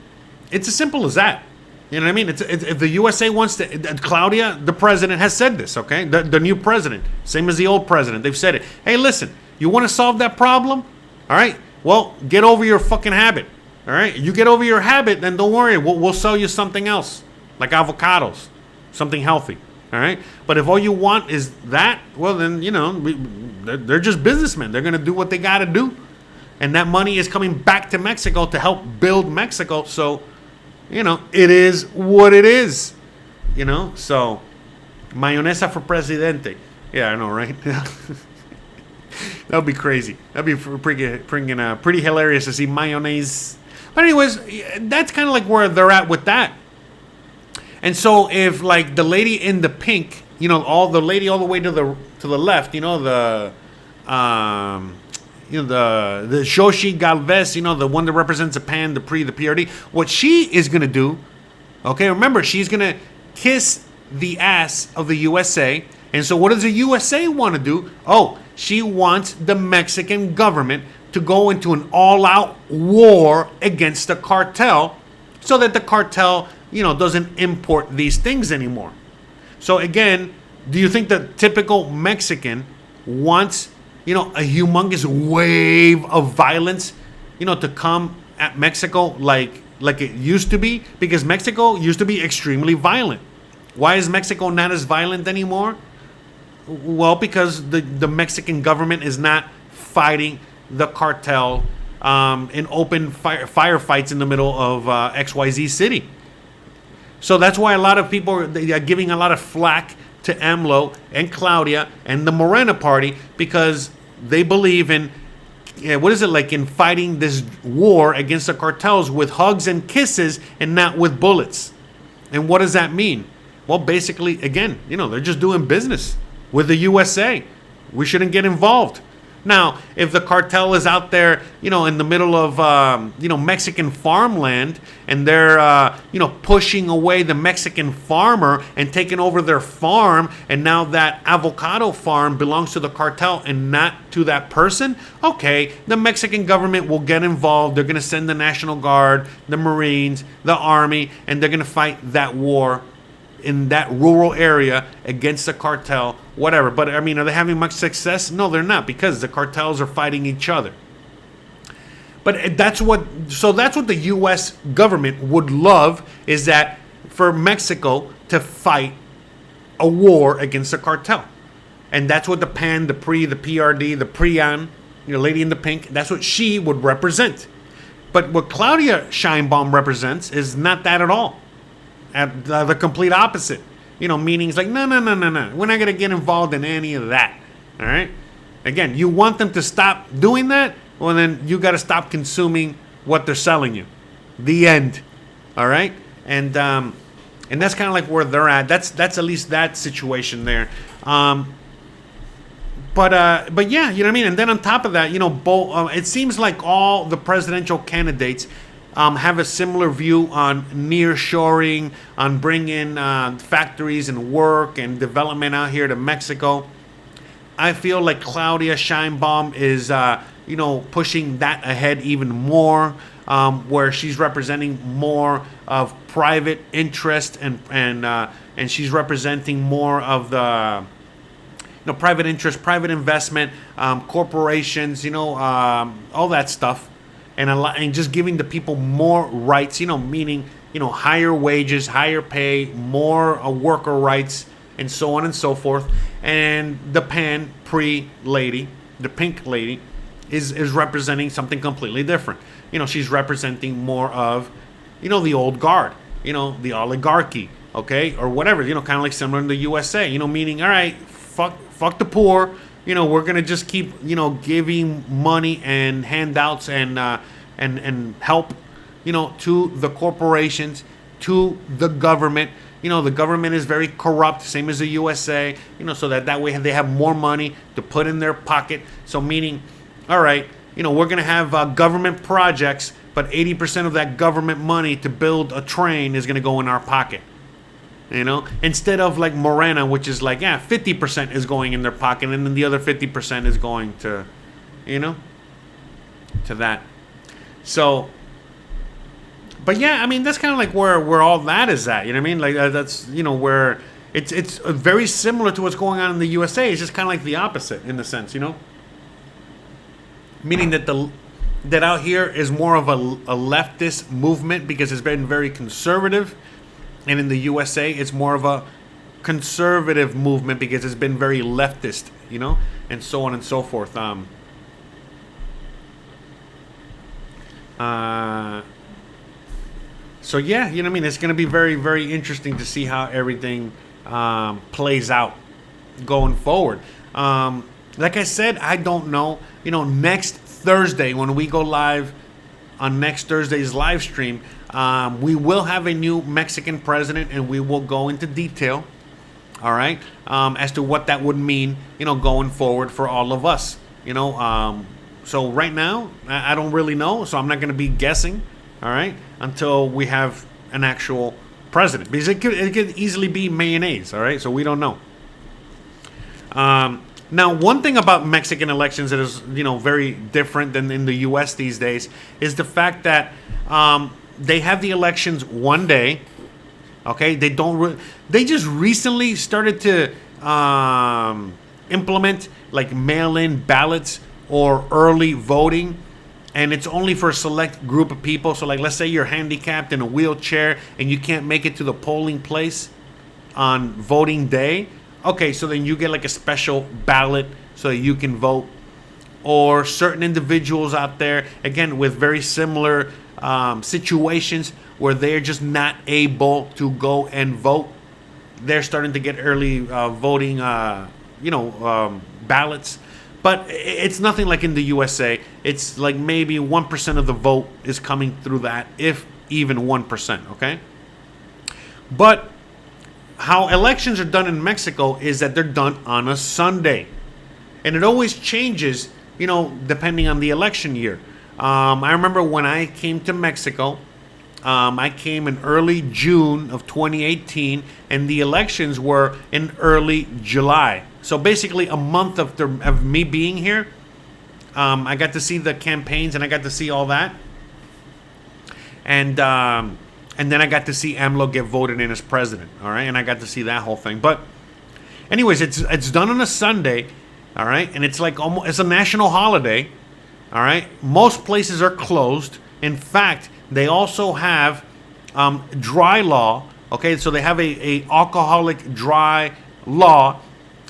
S1: it's as simple as that. You know what I mean? If the USA wants to, Claudia, the president, has said this, okay? The new president, same as the old president, they've said it. Hey, listen, you want to solve that problem? All right, well, get over your fucking habit. All right, you get over your habit, then don't worry. We'll sell you something else, like avocados, something healthy. All right, but if all you want is that, well, then, you know, they're just businessmen. They're going to do what they got to do. And that money is coming back to Mexico to help build Mexico. So, you know, it is what it is. You know, so mayonesa for presidente. Yeah, I know, right? That would be crazy. That'd be pretty hilarious to see mayonnaise. But anyways, that's kind of like where they're at with that. And so if like the lady in the pink, you know, the lady all the way to the left, you know, the Xochitl Galvez, you know, the one that represents the PAN, the PRI, the PRD, what she is going to do, okay, remember, she's going to kiss the ass of the USA. And so what does the USA want to do? Oh, she wants the Mexican government to go into an all-out war against the cartel so that the cartel, you know, doesn't import these things anymore. So again, do you think the typical Mexican wants, you know, a humongous wave of violence, you know, to come at Mexico like it used to be? Because Mexico used to be extremely violent. Why is Mexico not as violent anymore? Well, because the Mexican government is not fighting the cartel in open firefights in the middle of XYZ city. So that's why a lot of people are giving a lot of flack to AMLO and Claudia and the Morena party, because they believe in, what is it, like in fighting this war against the cartels with hugs and kisses and not with bullets. And what does that mean? Well, basically, again, you know, they're just doing business with the USA. We shouldn't get involved. Now, if the cartel is out there, you know, in the middle of, you know, Mexican farmland, and they're, you know, pushing away the Mexican farmer and taking over their farm, and now that avocado farm belongs to the cartel and not to that person, okay, the Mexican government will get involved. They're going to send the National Guard, the Marines, the Army, and they're going to fight that war in that rural area against the cartel, whatever. But I mean, are they having much success? No, they're not, because the cartels are fighting each other. But that's what the U.S. government would love, is that for Mexico to fight a war against the cartel. And that's what the PAN, the PRI, the PRD, the PRIAN, you know, lady in the pink, that's what she would represent. But what Claudia Sheinbaum represents is not that at all. At the complete opposite, you know, meaning it's like, no, we're not going to get involved in any of that. All right. Again, you want them to stop doing that? Well, then you got to stop consuming what they're selling you. The end. All right. And that's kind of like where they're at. That's at least that situation there. But yeah, you know what I mean? And then on top of that, you know, it seems like all the presidential candidates have a similar view on nearshoring, on bringing factories and work and development out here to Mexico. I feel like Claudia Sheinbaum is, you know, pushing that ahead even more, where she's representing more of private interest and she's representing more of the, you know, private interest, private investment, corporations, you know, all that stuff. And just giving the people more rights, you know, meaning, you know, higher wages, higher pay, more worker rights, and so on and so forth. And the PAN PRI lady, the pink lady, is representing something completely different. You know, she's representing more of, you know, the old guard, you know, the oligarchy, okay, or whatever, you know, kind of like similar in the USA, you know, meaning, all right, fuck the poor. You know, we're gonna just keep, you know, giving money and handouts and help, you know, to the corporations, to the government. You know, the government is very corrupt, same as the USA. You know, so that way they have more money to put in their pocket. So meaning, all right, we're going to have government projects, but 80% of that government money to build a train is going to go in our pocket. Instead of like Morena, which is like, 50% is going in their pocket, and then the other 50% is going to, to that. So, but yeah, I mean, that's kind of like where all that is at. You know what I mean? Like that's, where it's very similar to what's going on in the USA. It's just kind of like the opposite in the sense, meaning that that out here is more of a leftist movement because it's been very conservative. And in the USA, it's more of a conservative movement because it's been very leftist, and so on and so forth. So yeah, you know what I mean? It's going to be very, very interesting to see how everything plays out going forward. Like I said, I don't know. Next Thursday when we go live on next Thursday's live stream, we will have a new Mexican president, and we will go into detail, all right, as to what that would mean, going forward for all of us, So right now, I don't really know, so I'm not going to be guessing, all right, until we have an actual president. Because it could easily be mayonnaise, all right, so we don't know. Now, one thing about Mexican elections that is, very different than in the U.S. these days is the fact that they have the elections one day. Okay, they just recently started to implement like mail-in ballots or early voting, and it's only for a select group of people. So, like, let's say you're handicapped in a wheelchair and you can't make it to the polling place on voting day. Okay, so then you get like a special ballot so that you can vote. Or certain individuals out there, again, with very similar situations where they're just not able to go and vote. They're starting to get early voting, ballots. But it's nothing like in the USA. It's like maybe 1% of the vote is coming through that, if even 1%, okay? But how elections are done in Mexico is that they're done on a Sunday. And it always changes, depending on the election year. I remember when I came to Mexico, I came in early June of 2018, and the elections were in early July. So basically a month of me being here, I got to see the campaigns and I got to see all that. And then I got to see AMLO get voted in as president, all right? And I got to see that whole thing. But anyways, it's done on a Sunday, all right? And it's like it's a national holiday, all right? Most places are closed. In fact, they also have dry law, okay? So they have a alcoholic dry law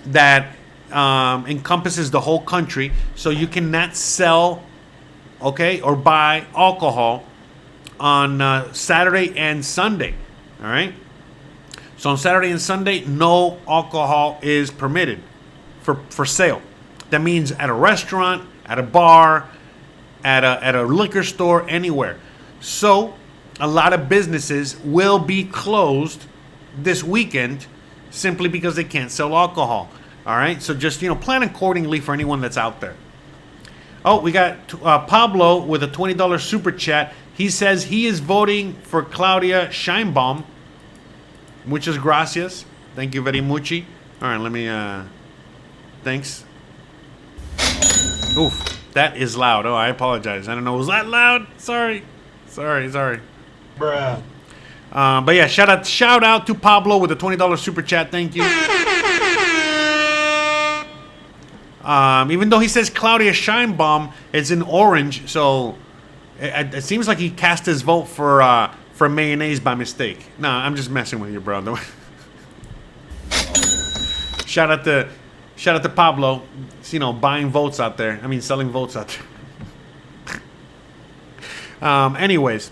S1: that encompasses the whole country. So you cannot sell, okay, or buy alcohol on Saturday and Sunday, all right? So on Saturday and Sunday, no alcohol is permitted for sale. That means at a restaurant, at a bar, at a liquor store, anywhere. So a lot of businesses will be closed this weekend simply because they can't sell alcohol, all right? So just, plan accordingly for anyone that's out there. Oh, we got Pablo with a $20 super chat. He says he is voting for Claudia Sheinbaum. Muchas gracias. Thank you very much. All right, let me, thanks. Oof, that is loud. Oh, I apologize. I don't know. Was that loud? Sorry.
S2: Bruh.
S1: But yeah, shout out to Pablo with a $20 super chat. Thank you. Even though he says Claudia Sheinbaum, it's in orange, so it seems like he cast his vote for mayonnaise by mistake. Nah, I'm just messing with you, bro. Shout out to Pablo, buying votes out there. Selling votes out there. Anyways.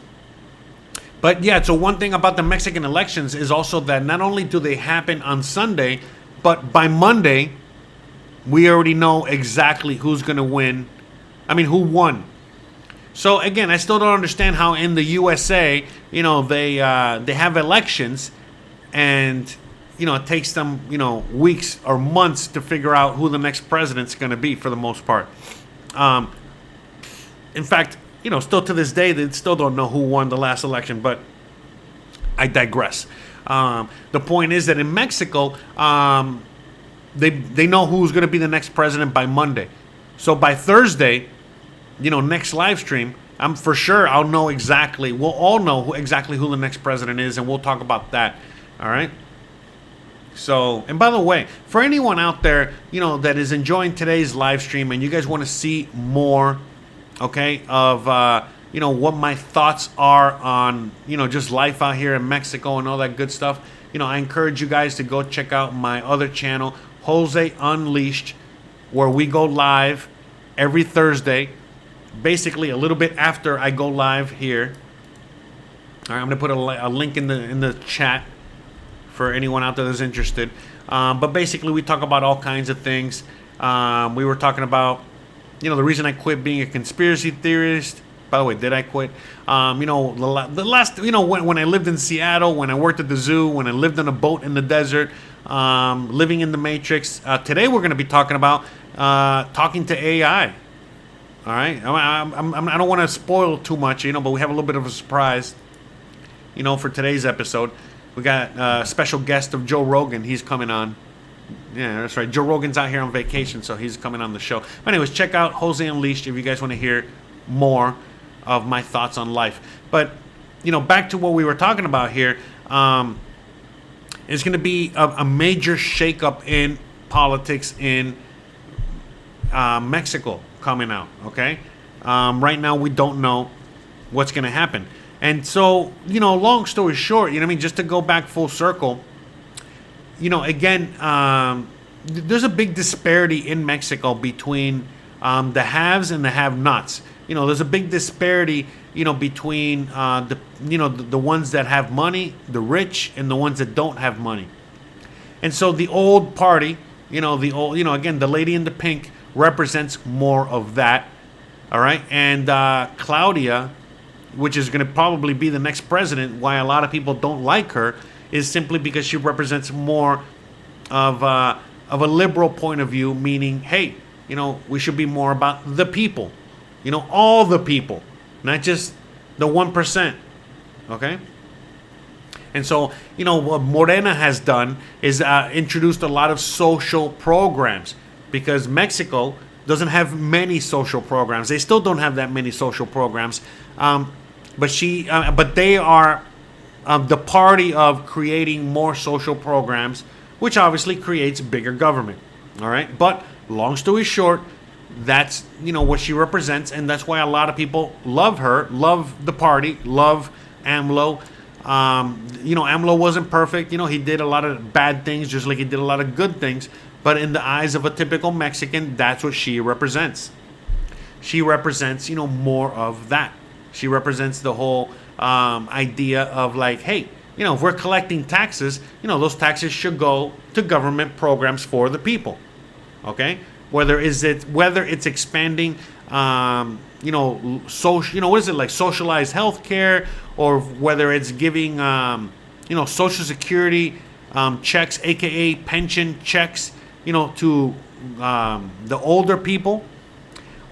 S1: But yeah, so one thing about the Mexican elections is also that not only do they happen on Sunday, but by Monday, we already know exactly who's going to win. Who won. So again, I still don't understand how in the USA, they have elections and, it takes them, weeks or months to figure out who the next president's going to be for the most part. In fact, still to this day, they still don't know who won the last election, but I digress. The point is that in Mexico, they know who's going to be the next president by Monday. So by Thursday, next live stream, I'll know exactly, we'll all know exactly who the next president is, and we'll talk about that. All right? So, and by the way, for anyone out there, that is enjoying today's live stream and you guys want to see more, okay, of, what my thoughts are on, just life out here in Mexico and all that good stuff, I encourage you guys to go check out my other channel, Jose Unleashed, where we go live every Thursday, basically a little bit after I go live here. All right, I'm going to put a link in the chat for anyone out there that's interested. But basically, we talk about all kinds of things. We were talking about, the reason I quit being a conspiracy theorist. By the way, did I quit? The last, when I lived in Seattle, when I worked at the zoo, when I lived on a boat in the desert, living in the Matrix. Today, we're going to be talking about talking to AI. All right, I don't want to spoil too much, but we have a little bit of a surprise, for today's episode. We got a special guest of Joe Rogan. He's coming on. Yeah, that's right. Joe Rogan's out here on vacation, so he's coming on the show. But anyways, check out Jose Unleashed if you guys want to hear more of my thoughts on life. But, back to what we were talking about here. It's going to be a major shakeup in politics in Mexico coming out, okay? Right now, we don't know what's going to happen. And so, long story short, just to go back full circle, again, there's a big disparity in Mexico between the haves and the have-nots. There's a big disparity, between the ones that have money, the rich, and the ones that don't have money. And so the old party, again, the lady in the pink represents more of that. All right, and Claudia, which is going to probably be the next president, why a lot of people don't like her, is simply because she represents more of a liberal point of view, meaning, hey, we should be more about the people, all the people, not just the 1%, okay? And so, what Morena has done is introduced a lot of social programs, because Mexico doesn't have many social programs. They still don't have that many social programs. But they are the party of creating more social programs, which obviously creates bigger government. All right. But long story short, that's, what she represents. And that's why a lot of people love her, love the party, love AMLO. AMLO wasn't perfect. He did a lot of bad things, just like he did a lot of good things. But in the eyes of a typical Mexican, that's what she represents. She represents, more of that. She represents the whole idea of like, hey, if we're collecting taxes, those taxes should go to government programs for the people. Okay, whether it's expanding, social, what is it, like socialized healthcare, or whether it's giving, Social Security checks, aka pension checks, to the older people.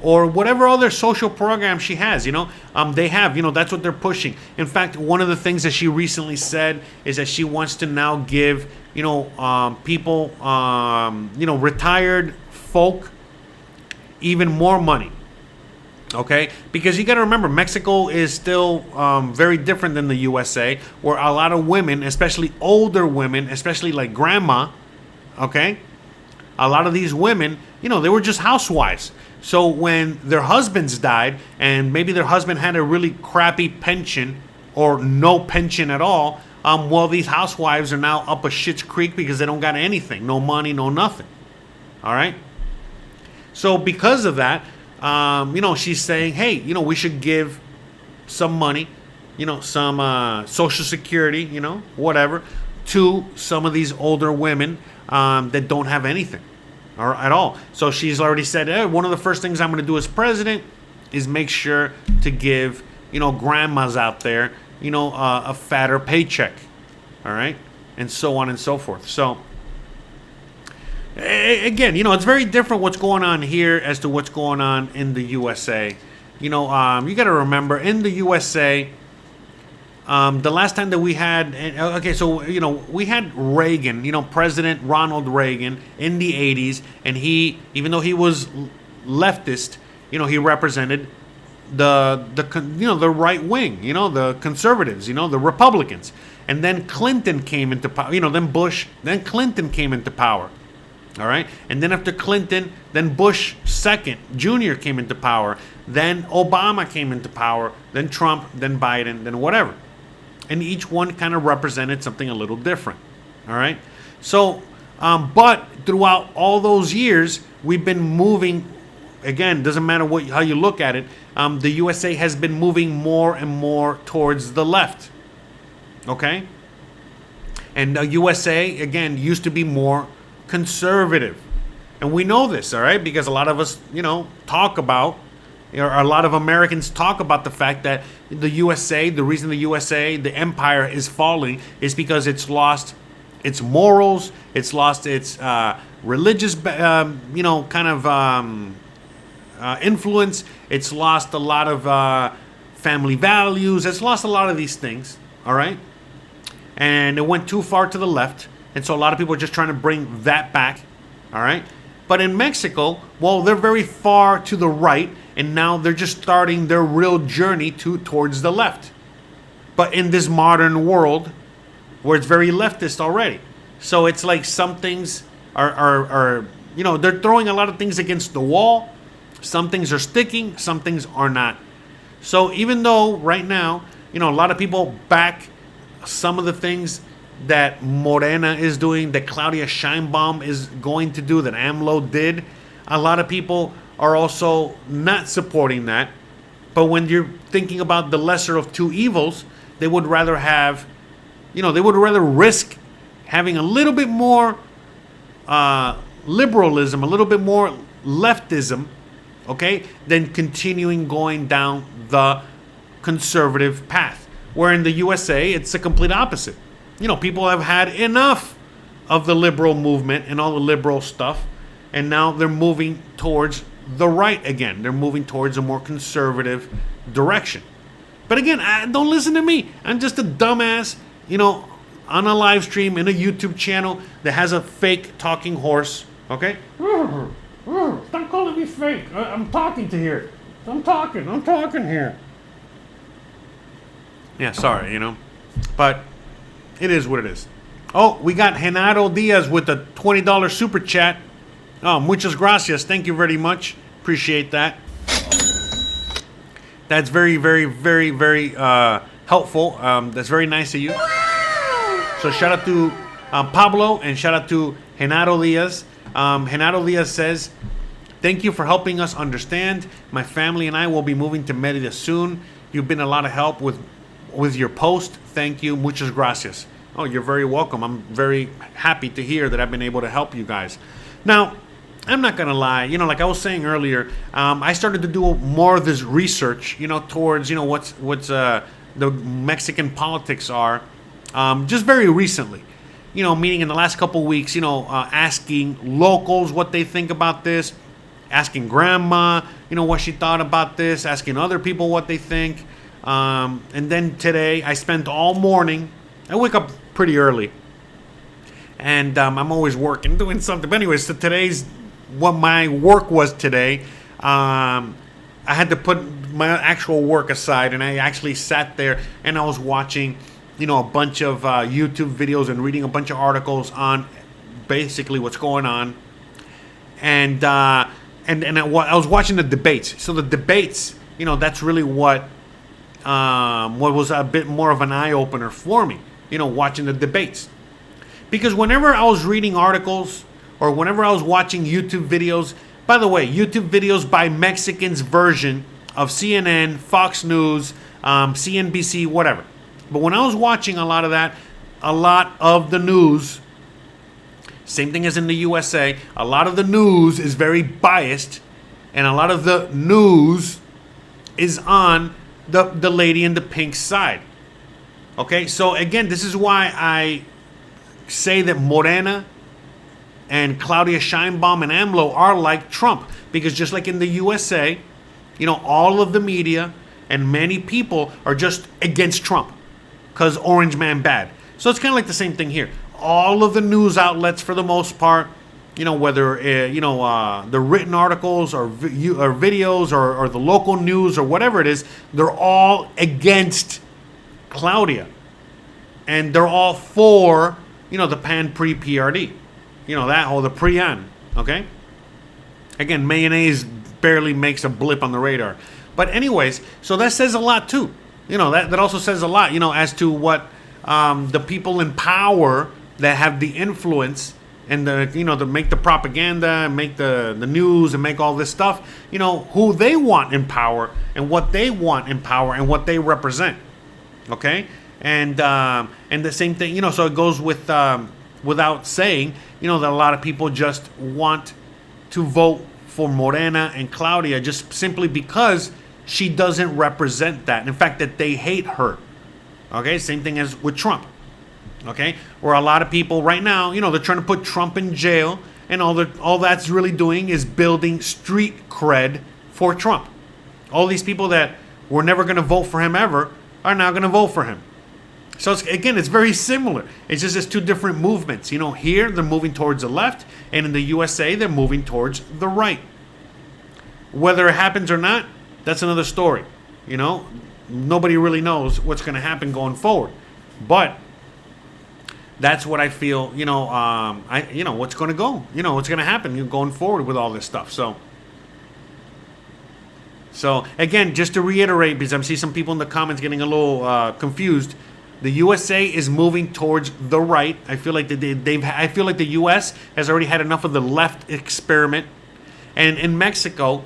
S1: Or whatever other social program she has, they have, that's what they're pushing. In fact, one of the things that she recently said is that she wants to now give, people, retired folk even more money. Okay? Because you got to remember, Mexico is still very different than the USA, where a lot of women, especially older women, especially like grandma, okay? A lot of these women, they were just housewives. So when their husbands died, and maybe their husband had a really crappy pension or no pension at all, these housewives are now up a shit's creek because they don't got anything, no money, no nothing. All right. So because of that, she's saying, hey, we should give some money, some Social Security, whatever, to some of these older women that don't have anything. Or at all. So she's already said, hey, one of the first things I'm going to do as president is make sure to give, grandmas out there, a fatter paycheck. All right. And so on and so forth. So, again, it's very different what's going on here as to what's going on in the USA. You got to remember, in the USA, the last time that we had, we had Reagan, President Ronald Reagan in the 80s, and even though he was leftist, he represented the right wing, the conservatives, the Republicans. And then Clinton came into power, then Bush, then Clinton came into power. All right. And then after Clinton, then Bush second, Jr. came into power. Then Obama came into power. Then Trump, then Biden, then whatever. And each one kind of represented something a little different. All right. So, but throughout all those years, we've been moving. Again, doesn't matter how you look at it. The USA has been moving more and more towards the left. Okay. And the USA, again, used to be more conservative. And we know this, all right, because a lot of us, talk about, or a lot of Americans talk about the fact that the USA, the reason the USA, the empire is falling is because it's lost its morals, it's lost its religious, influence, it's lost a lot of family values, it's lost a lot of these things, all right? And it went too far to the left. And so a lot of people are just trying to bring that back, all right? But in Mexico, well, they're very far to the right, and now they're just starting their real journey towards the left. But in this modern world, where it's very leftist already. So it's like some things are they're throwing a lot of things against the wall. Some things are sticking, some things are not. So even though right now, a lot of people back some of the things that Morena is doing, that Claudia Sheinbaum is going to do, that AMLO did, a lot of people are also not supporting that. But when you're thinking about the lesser of two evils, they would rather have, they would rather risk having a little bit more liberalism, a little bit more leftism, okay, than continuing going down the conservative path. Where in the USA, it's the complete opposite. People have had enough of the liberal movement and all the liberal stuff, and now they're moving towards the right again. They're moving towards a more conservative direction. But again, don't listen to me. I'm just a dumbass, on a live stream in a YouTube channel that has a fake talking horse, okay? Stop calling me fake. I'm talking to here. I'm talking here. Yeah, sorry, but it is what it is. Oh, we got Genaro Diaz with a $20 super chat. Oh, muchas gracias. Thank you very much. Appreciate that. That's very, very, very, very helpful. That's very nice of you. So shout out to Pablo and shout out to Genaro Diaz. Genaro Diaz says, thank you for helping us understand. My family and I will be moving to Merida soon. You've been a lot of help with your post. Thank you. Muchas gracias. Oh, you're very welcome. I'm very happy to hear that I've been able to help you guys. Now, I'm not going to lie. Like I was saying earlier, I started to do more of this research, towards, what's the Mexican politics are, just very recently. Meaning in the last couple of weeks, asking locals what they think about this, asking grandma, what she thought about this, asking other people what they think. And then today, I spent all morning. I wake up pretty early, and I'm always working, doing something. But anyways, so today's what my work was today. I had to put my actual work aside, and I actually sat there and I was watching, a bunch of YouTube videos and reading a bunch of articles on basically what's going on. And I was watching the debates. So the debates, that's really what was a bit more of an eye-opener for me, watching the debates. Because whenever I was reading articles or whenever I was watching YouTube videos, by the way, YouTube videos by Mexicans version of CNN, Fox News, CNBC, whatever. But when I was watching a lot of that, a lot of the news, same thing as in the USA, a lot of the news is very biased, and a lot of the news is on the lady in the pink side. Okay, so again, this is why I say that Morena and Claudia Sheinbaum and AMLO are like Trump. Because just like in the USA, all of the media and many people are just against Trump because Orange Man bad. So it's kind of like the same thing here. All of the news outlets, for the most part, whether the written articles or videos or the local news or whatever it is, they're all against Claudia, and they're all for the pan pre PRD, that whole the pre-an. Okay, again, mayonnaise barely makes a blip on the radar, but anyways, so that says a lot too. That also says a lot, as to what the people in power that have the influence and to make the propaganda and make the news and make all this stuff, who they want in power and what they want in power and what they represent. Okay, and the same thing, so it goes with without saying, that a lot of people just want to vote for Morena and Claudia just simply because she doesn't represent that. In fact, that they hate her. Okay, same thing as with Trump. Okay, where a lot of people right now, they're trying to put Trump in jail, and all that's really doing is building street cred for Trump. All these people that were never going to vote for him ever are now going to vote for him. So it's very similar. It's just it's two different movements. Here they're moving towards the left, and in the USA they're moving towards the right. Whether it happens or not, that's another story. Nobody really knows what's going to happen going forward, but that's what I feel. What's going to go. What's going to happen going forward with all this stuff. So again, just to reiterate, because I see some people in the comments getting a little confused. The USA is moving towards the right. I feel like I feel like the US has already had enough of the left experiment, and in Mexico,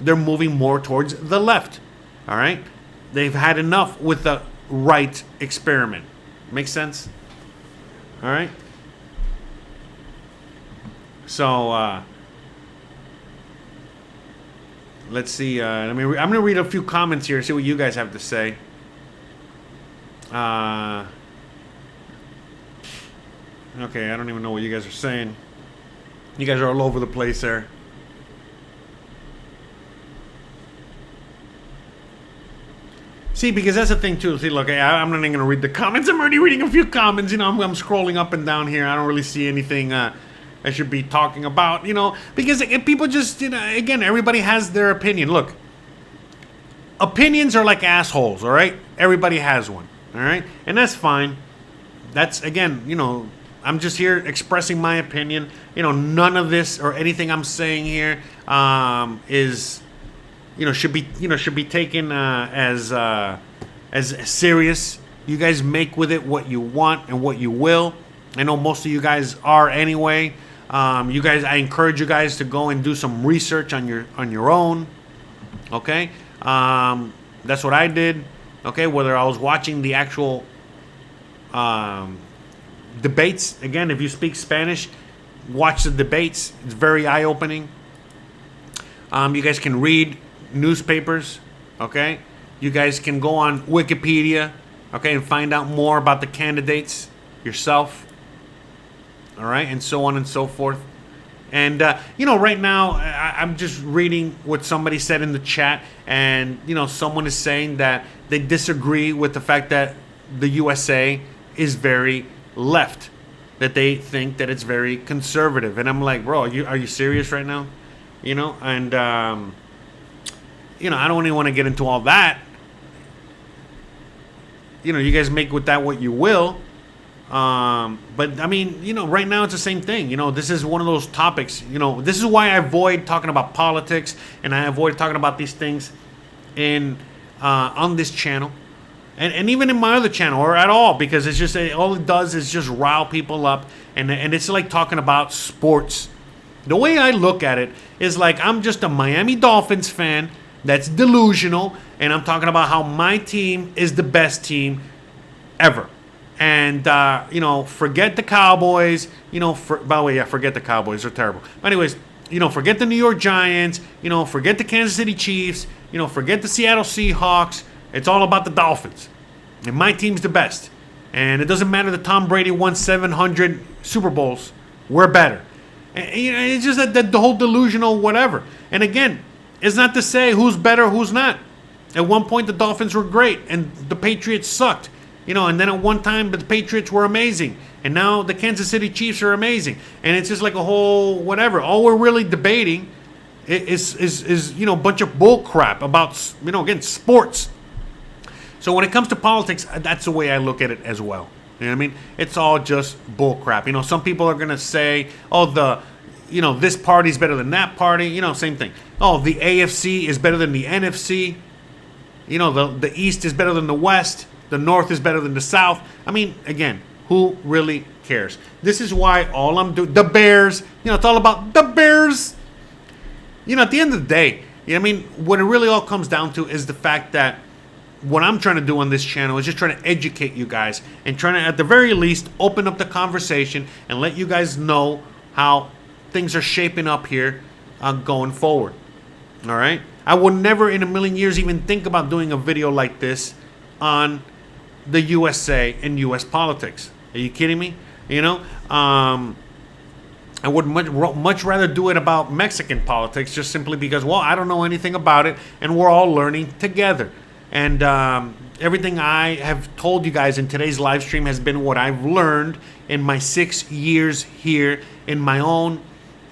S1: they're moving more towards the left. All right, they've had enough with the right experiment. Makes sense? All right. So let's see. I'm going to read a few comments here, see what you guys have to say. Okay, I don't even know what you guys are saying. You guys are all over the place there. See, because that's the thing too. See, look, I'm not even gonna read the comments. I'm already reading a few comments. I'm scrolling up and down here. I don't really see anything I should be talking about. Because people just, again, everybody has their opinion. Look, opinions are like assholes. All right, everybody has one. All right, and that's fine. That's again, I'm just here expressing my opinion. None of this or anything I'm saying here is. Should be taken as serious. You guys make with it what you want and what you will. I know most of you guys are anyway. I encourage you guys to go and do some research on your own. Okay, that's what I did. Okay, whether I was watching the actual debates. Again, if you speak Spanish, watch the debates. It's very eye-opening. You guys can read newspapers, okay? You guys can go on Wikipedia, okay, and find out more about the candidates yourself, all right, and so on and so forth. And right now I'm just reading what somebody said in the chat, and someone is saying that they disagree with the fact that the USA is very left, that they think that it's very conservative, and I'm like, bro, are you serious right now? And I don't even want to get into all that. You guys make with that what you will. But I mean, right now it's the same thing. This is one of those topics. This is why I avoid talking about politics, and I avoid talking about these things on this channel, and even in my other channel or at all, because it's just all it does is just rile people up, and it's like talking about sports. The way I look at it is like I'm just a Miami Dolphins fan that's delusional, and I'm talking about how my team is the best team ever. And, forget the Cowboys, by the way, yeah, forget the Cowboys, they're terrible. But anyways, forget the New York Giants, forget the Kansas City Chiefs, forget the Seattle Seahawks. It's all about the Dolphins. And my team's the best. And it doesn't matter that Tom Brady won 700 Super Bowls. We're better. And, it's just that the whole delusional whatever. And again, It's not to say who's better, who's not. At one point, the Dolphins were great, and the Patriots sucked. And then at one time, the Patriots were amazing. And now the Kansas City Chiefs are amazing. And it's just like a whole whatever. All we're really debating is a bunch of bull crap about, again, sports. So when it comes to politics, that's the way I look at it as well. You know what I mean? It's all just bull crap. Some people are going to say, oh, this party's better than that party. Same thing. Oh, the AFC is better than the NFC. The East is better than the West. The North is better than the South. I mean, again, who really cares? This is why all I'm doing, the Bears, it's all about the Bears. At the end of the day, what it really all comes down to is the fact that what I'm trying to do on this channel is just trying to educate you guys and trying to, at the very least, open up the conversation and let you guys know how things are shaping up here going forward. All right? I would never in a million years even think about doing a video like this on the USA and US politics. Are you kidding me? I would much rather do it about Mexican politics just simply because, well, I don't know anything about it and we're all learning together. And everything I have told you guys in today's live stream has been what I've learned in my 6 years here in my own,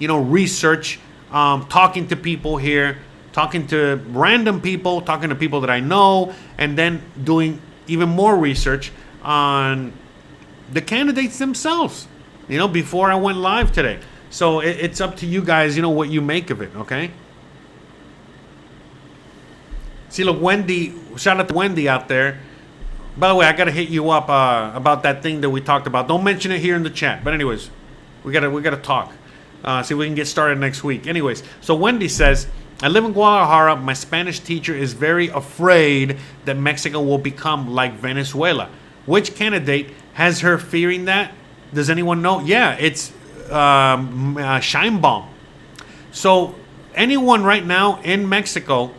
S1: research, talking to people here, talking to random people, talking to people that I know, and then doing even more research on the candidates themselves, before I went live today. So it's up to you guys, what you make of it, okay? See, look, Wendy, shout out to Wendy out there. By the way, I got to hit you up about that thing that we talked about. Don't mention it here in the chat. But anyways, we gotta talk. See if we can get started next week. Anyways, so Wendy says, I live in Guadalajara. My Spanish teacher is very afraid that Mexico will become like Venezuela. Which candidate has her fearing that? Does anyone know? Yeah, it's Sheinbaum. So anyone right now in Mexico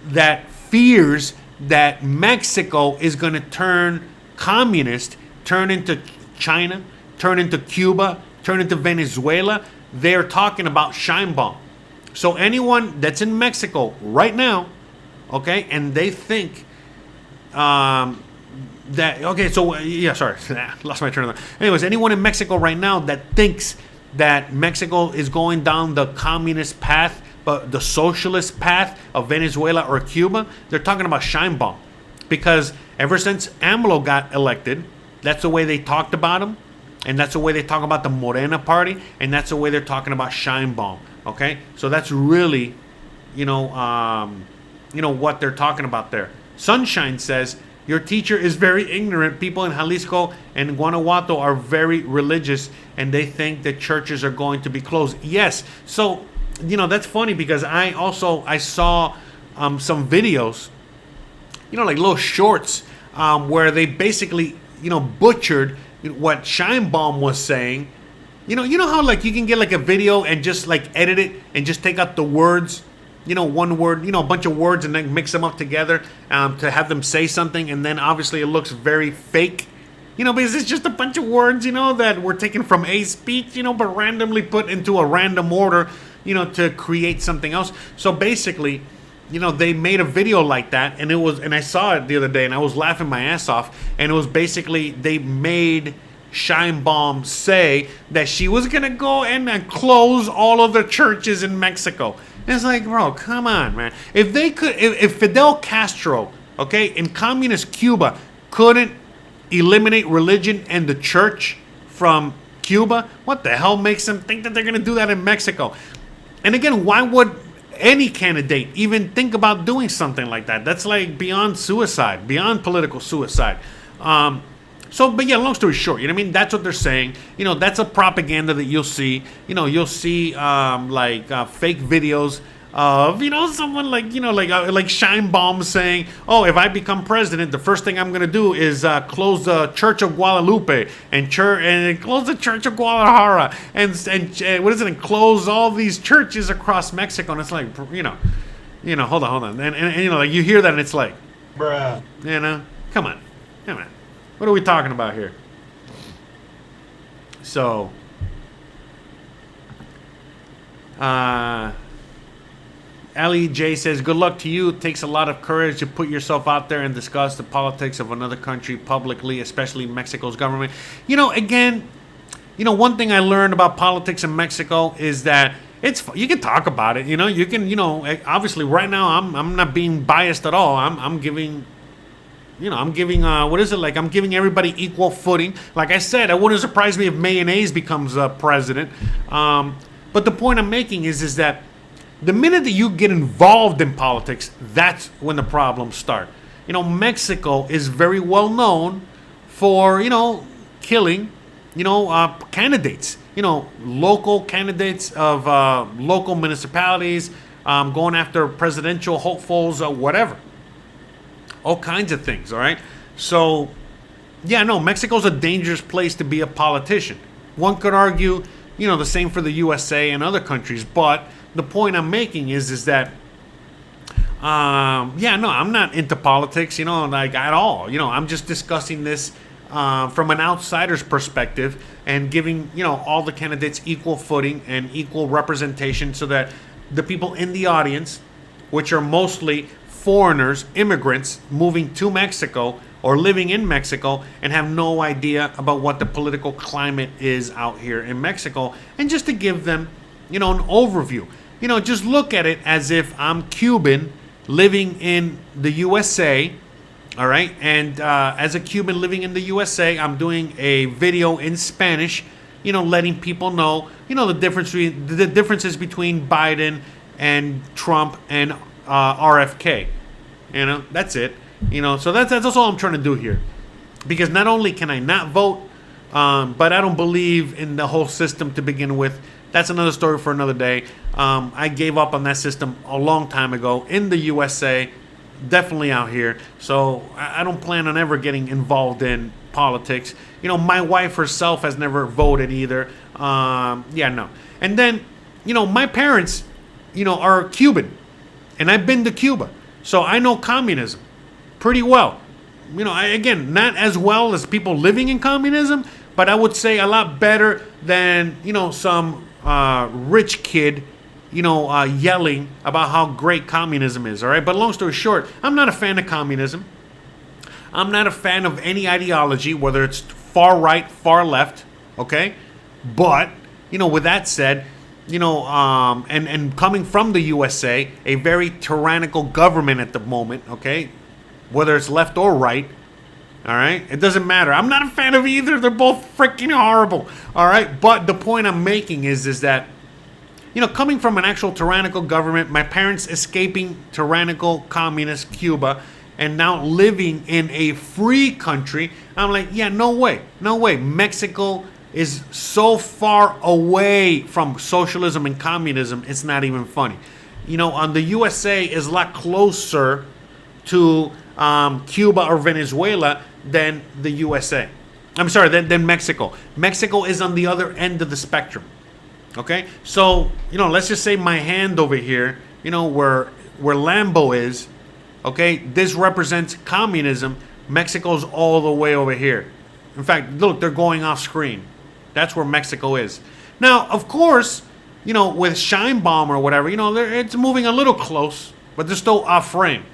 S1: that fears that Mexico is going to turn communist, turn into China, turn into Cuba, turn into Venezuela, they're talking about Sheinbaum. So anyone that's in Mexico right now, okay, and they think lost my train of thought. Anyways, anyone in Mexico right now that thinks that Mexico is going down the communist path, but the socialist path of Venezuela or Cuba, they're talking about Sheinbaum. Because ever since AMLO got elected, that's the way they talked about him, and that's the way they talk about the Morena party, and that's the way they're talking about Sheinbaum. Okay, so that's really, what they're talking about there. Sunshine says, your teacher is very ignorant. People in Jalisco and Guanajuato are very religious, and they think that churches are going to be closed. Yes, so that's funny because I saw some videos, like little shorts, where they basically, butchered what Sheinbaum was saying. You know how like you can get like a video and just like edit it and just take out the words, one word, a bunch of words and then mix them up together to have them say something, and then obviously it looks very fake. Because it's just a bunch of words, that were taken from a speech, but randomly put into a random order, to create something else. So basically, they made a video like that, and I saw it the other day, and I was laughing my ass off. And it was basically they made Sheinbaum say that she was gonna go and close all of the churches in Mexico. And it's like, bro, come on, man. If they could, if Fidel Castro, okay, in communist Cuba couldn't eliminate religion and the church from Cuba, what the hell makes them think that they're gonna do that in Mexico? And again, why would any candidate even think about doing something like that? That's like beyond suicide, beyond political suicide. But yeah, long story short, that's what they're saying. That's a propaganda that you'll see. You'll see fake videos of, someone like Sheinbaum saying, oh, if I become president, the first thing I'm going to do is close the Church of Guadalupe and close the Church of Guadalajara and close all these churches across Mexico. And it's like, hold on. And you hear that and it's like, bruh, come on. What are we talking about here? So, Ali J says, good luck to you. It takes a lot of courage to put yourself out there and discuss the politics of another country publicly, especially Mexico's government. Again, one thing I learned about politics in Mexico is that you can talk about it. You can, obviously right now I'm not being biased at all. I'm giving, I'm giving, I'm giving everybody equal footing. Like I said, it wouldn't surprise me if mayonnaise becomes president. But the point I'm making is that the minute that you get involved in politics, that's when the problems start. Mexico is very well known for, killing, candidates, local candidates of local municipalities, going after presidential hopefuls or whatever. All kinds of things, all right? So, yeah, no, Mexico's a dangerous place to be a politician. One could argue, the same for the USA and other countries, but the point I'm making is that, I'm not into politics, like at all. I'm just discussing this from an outsider's perspective and giving, all the candidates equal footing and equal representation so that the people in the audience, which are mostly foreigners, immigrants moving to Mexico or living in Mexico and have no idea about what the political climate is out here in Mexico, and just to give them, an overview. Just look at it as if I'm Cuban living in the USA, all right? And as a Cuban living in the USA, I'm doing a video in Spanish, letting people know, the differences between Biden and Trump and RFK. That's it. So that's all I'm trying to do here. Because not only can I not vote, but I don't believe in the whole system to begin with. That's another story for another day. I gave up on that system a long time ago in the USA, definitely out here. So I don't plan on ever getting involved in politics. My wife herself has never voted either. No. And then, my parents, are Cuban, and I've been to Cuba. So I know communism pretty well. Again, not as well as people living in communism, but I would say a lot better than, some rich kid, yelling about how great communism is, all right? But long story short, I'm not a fan of communism. I'm not a fan of any ideology, whether it's far right, far left, okay? But, with that said, and coming from the USA, a very tyrannical government at the moment, okay? Whether it's left or right, all right? It doesn't matter. I'm not a fan of either. They're both freaking horrible, all right? But the point I'm making is that, coming from an actual tyrannical government, my parents escaping tyrannical communist Cuba, and now living in a free country, I'm like, yeah, no way. Mexico is so far away from socialism and communism, it's not even funny. The USA is a lot closer to Cuba or Venezuela than the USA. I'm sorry, than Mexico. Mexico is on the other end of the spectrum. Okay? So, let's just say my hand over here, where Lambo is, okay, this represents communism. Mexico's all the way over here. In fact, look, they're going off screen. That's where Mexico is. Now, of course, with Shine Bomb or whatever, it's moving a little close, but they're still off frame.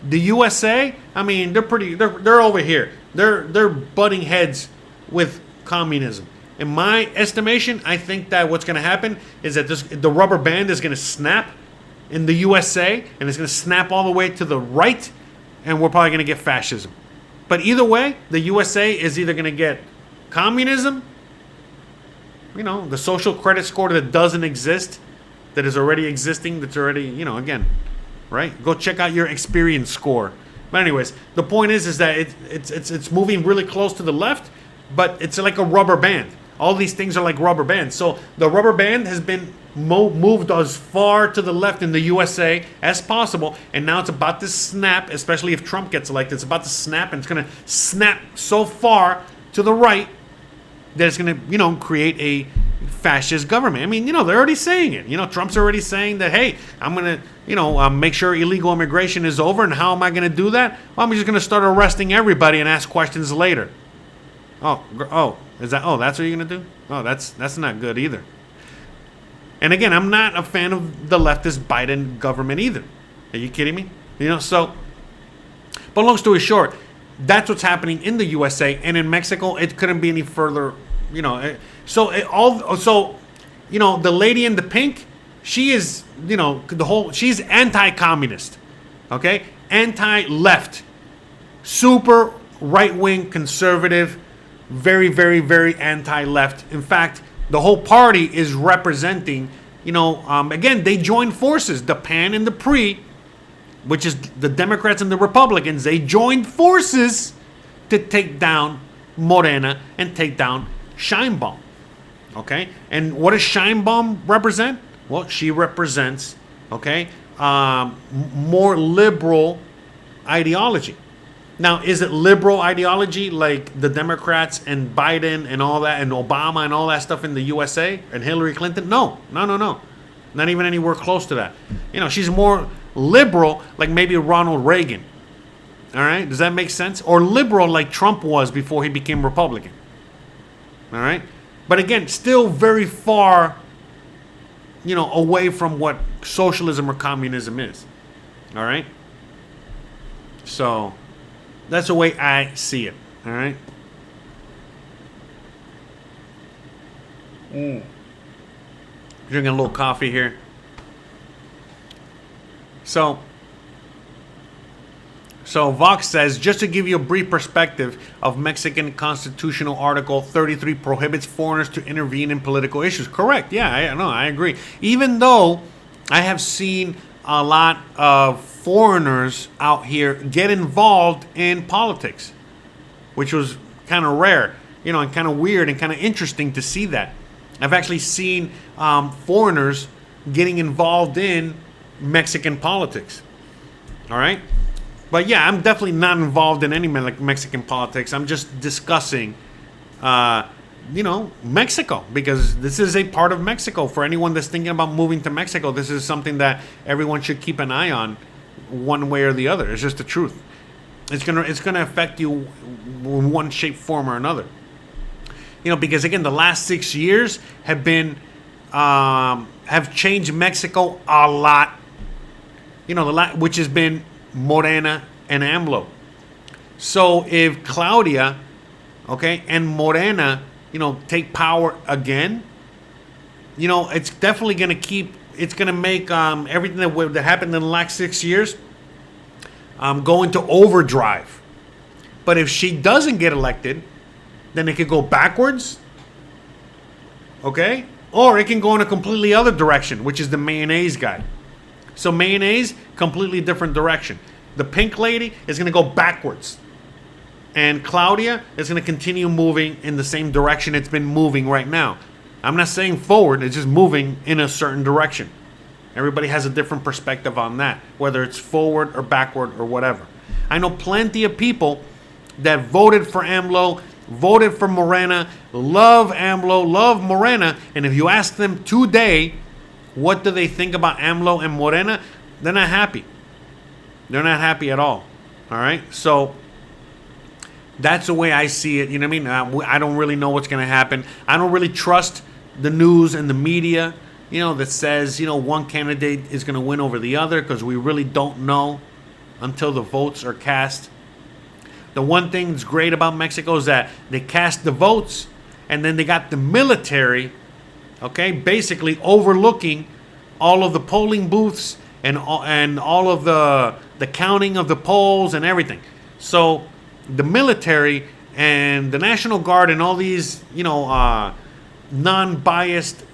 S1: The USA, I mean, they're over here. They're butting heads with communism. In my estimation, I think that what's going to happen is that the rubber band is going to snap in the USA, and it's going to snap all the way to the right, and we're probably going to get fascism. But either way, the USA is either going to get communism, the social credit score that doesn't exist, that is already existing, that's already, again, right? Go check out your experience score. But anyways, the point is that it's moving really close to the left, but it's like a rubber band. All these things are like rubber bands. So the rubber band has been moved as far to the left in the USA as possible, and now it's about to snap, especially if Trump gets elected. It's about to snap, and it's going to snap so far to the right that it's going to, create a fascist government. I mean, they're already saying it. Trump's already saying that, hey, I'm going to, make sure illegal immigration is over, and how am I going to do that? Well, I'm just going to start arresting everybody and ask questions later. That's what you're going to do? Oh, that's not good either. And again, I'm not a fan of the leftist Biden government either. Are you kidding me? So, but long story short, that's what's happening in the USA, and in Mexico, it couldn't be any further, the lady in the pink, she is, she's anti-communist, okay? Anti-left, super right-wing conservative, very, very, very anti-left. In fact, the whole party is representing, again, they joined forces, the PAN and the PRI, which is the Democrats and the Republicans. They joined forces to take down Morena and take down Sheinbaum. Okay? And what does Sheinbaum represent? Well, she represents, more liberal ideology. Now, is it liberal ideology like the Democrats and Biden and all that and Obama and all that stuff in the USA and Hillary Clinton? No. Not even anywhere close to that. She's more liberal like maybe Ronald Reagan. All right? Does that make sense? Or liberal like Trump was before he became Republican. All right? But again, still very far, away from what socialism or communism is. All right? So that's the way I see it. All right? Drinking a little coffee here. So Vox says, just to give you a brief perspective of Mexican constitutional article 33 prohibits foreigners to intervene in political issues. Correct. Yeah, I agree. Even though I have seen a lot of foreigners out here get involved in politics, which was kind of rare, and kind of weird and kind of interesting to see that. I've actually seen foreigners getting involved in Mexican politics. All right? But yeah, I'm definitely not involved in any Mexican politics. I'm just discussing, Mexico, because this is a part of Mexico. For anyone that's thinking about moving to Mexico, this is something that everyone should keep an eye on, one way or the other. It's just the truth. It's gonna affect you in one shape, form, or another. Because again, the last 6 years have been have changed Mexico a lot. Which has been Morena and AMLO. So if Claudia, and Morena, take power again, it's definitely going to make everything that happened in the last 6 years go into overdrive. But if she doesn't get elected, then it could go backwards, or it can go in a completely other direction, which is the mayonnaise guy. So mayonnaise, completely different direction. The pink lady is going to go backwards. And Claudia is going to continue moving in the same direction it's been moving right now. I'm not saying forward, it's just moving in a certain direction. Everybody has a different perspective on that, whether it's forward or backward or whatever. I know plenty of people that voted for AMLO, voted for Morena, love AMLO, love Morena, and if you ask them today, what do they think about AMLO and Morena? They're not happy. They're not happy at all. All right? So that's the way I see it. You know what I mean? I don't really know what's going to happen. I don't really trust the news and the media, that says, one candidate is going to win over the other, because we really don't know until the votes are cast. The one thing that's great about Mexico is that they cast the votes, and then they got the military, basically overlooking all of the polling booths and all of the counting of the polls and everything. So the military and the National Guard and all these, non-biased,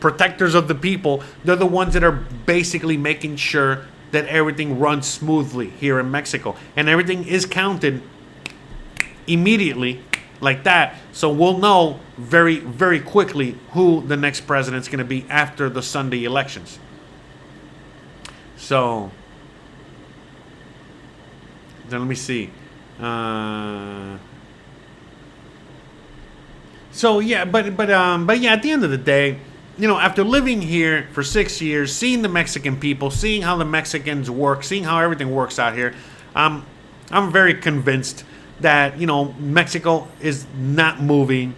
S1: protectors of the people, they're the ones that are basically making sure that everything runs smoothly here in Mexico. And everything is counted immediately like that. So we'll know very, very quickly who the next president's going to be after the Sunday elections. So then let me see. But yeah, at the end of the day, after living here for 6 years, seeing the Mexican people, seeing how the Mexicans work, seeing how everything works out here, I'm very convinced that Mexico is not moving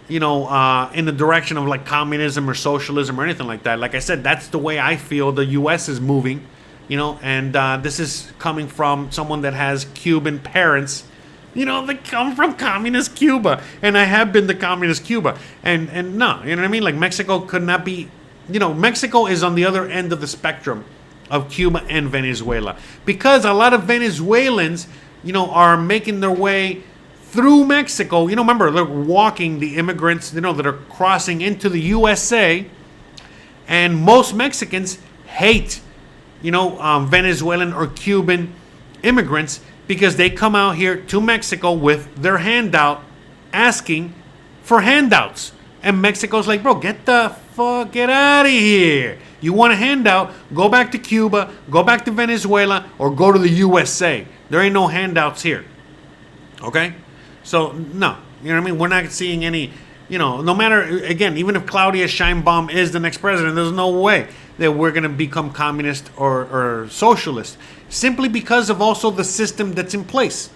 S1: in the direction of like communism or socialism or anything like that. Like I said, that's the way I feel the U.S. is moving, and this is coming from someone that has Cuban parents, they come from communist Cuba, and I have been to communist Cuba, and no, you know what I mean? Like Mexico could not be, Mexico is on the other end of the spectrum of Cuba and Venezuela, because a lot of Venezuelans, are making their way through Mexico. Remember, they're walking, the immigrants, that are crossing into the USA, and most Mexicans hate, Venezuelan or Cuban immigrants, because they come out here to Mexico with their handout, asking for handouts. And Mexico's like, bro, get the fuck out of here. You want a handout, go back to Cuba, go back to Venezuela, or go to the USA. There ain't no handouts here. Okay? So, no. You know what I mean? We're not seeing any, no matter, again, even if Claudia Sheinbaum is the next president, there's no way that we're going to become communist or socialist. Simply because of also the system that's in place.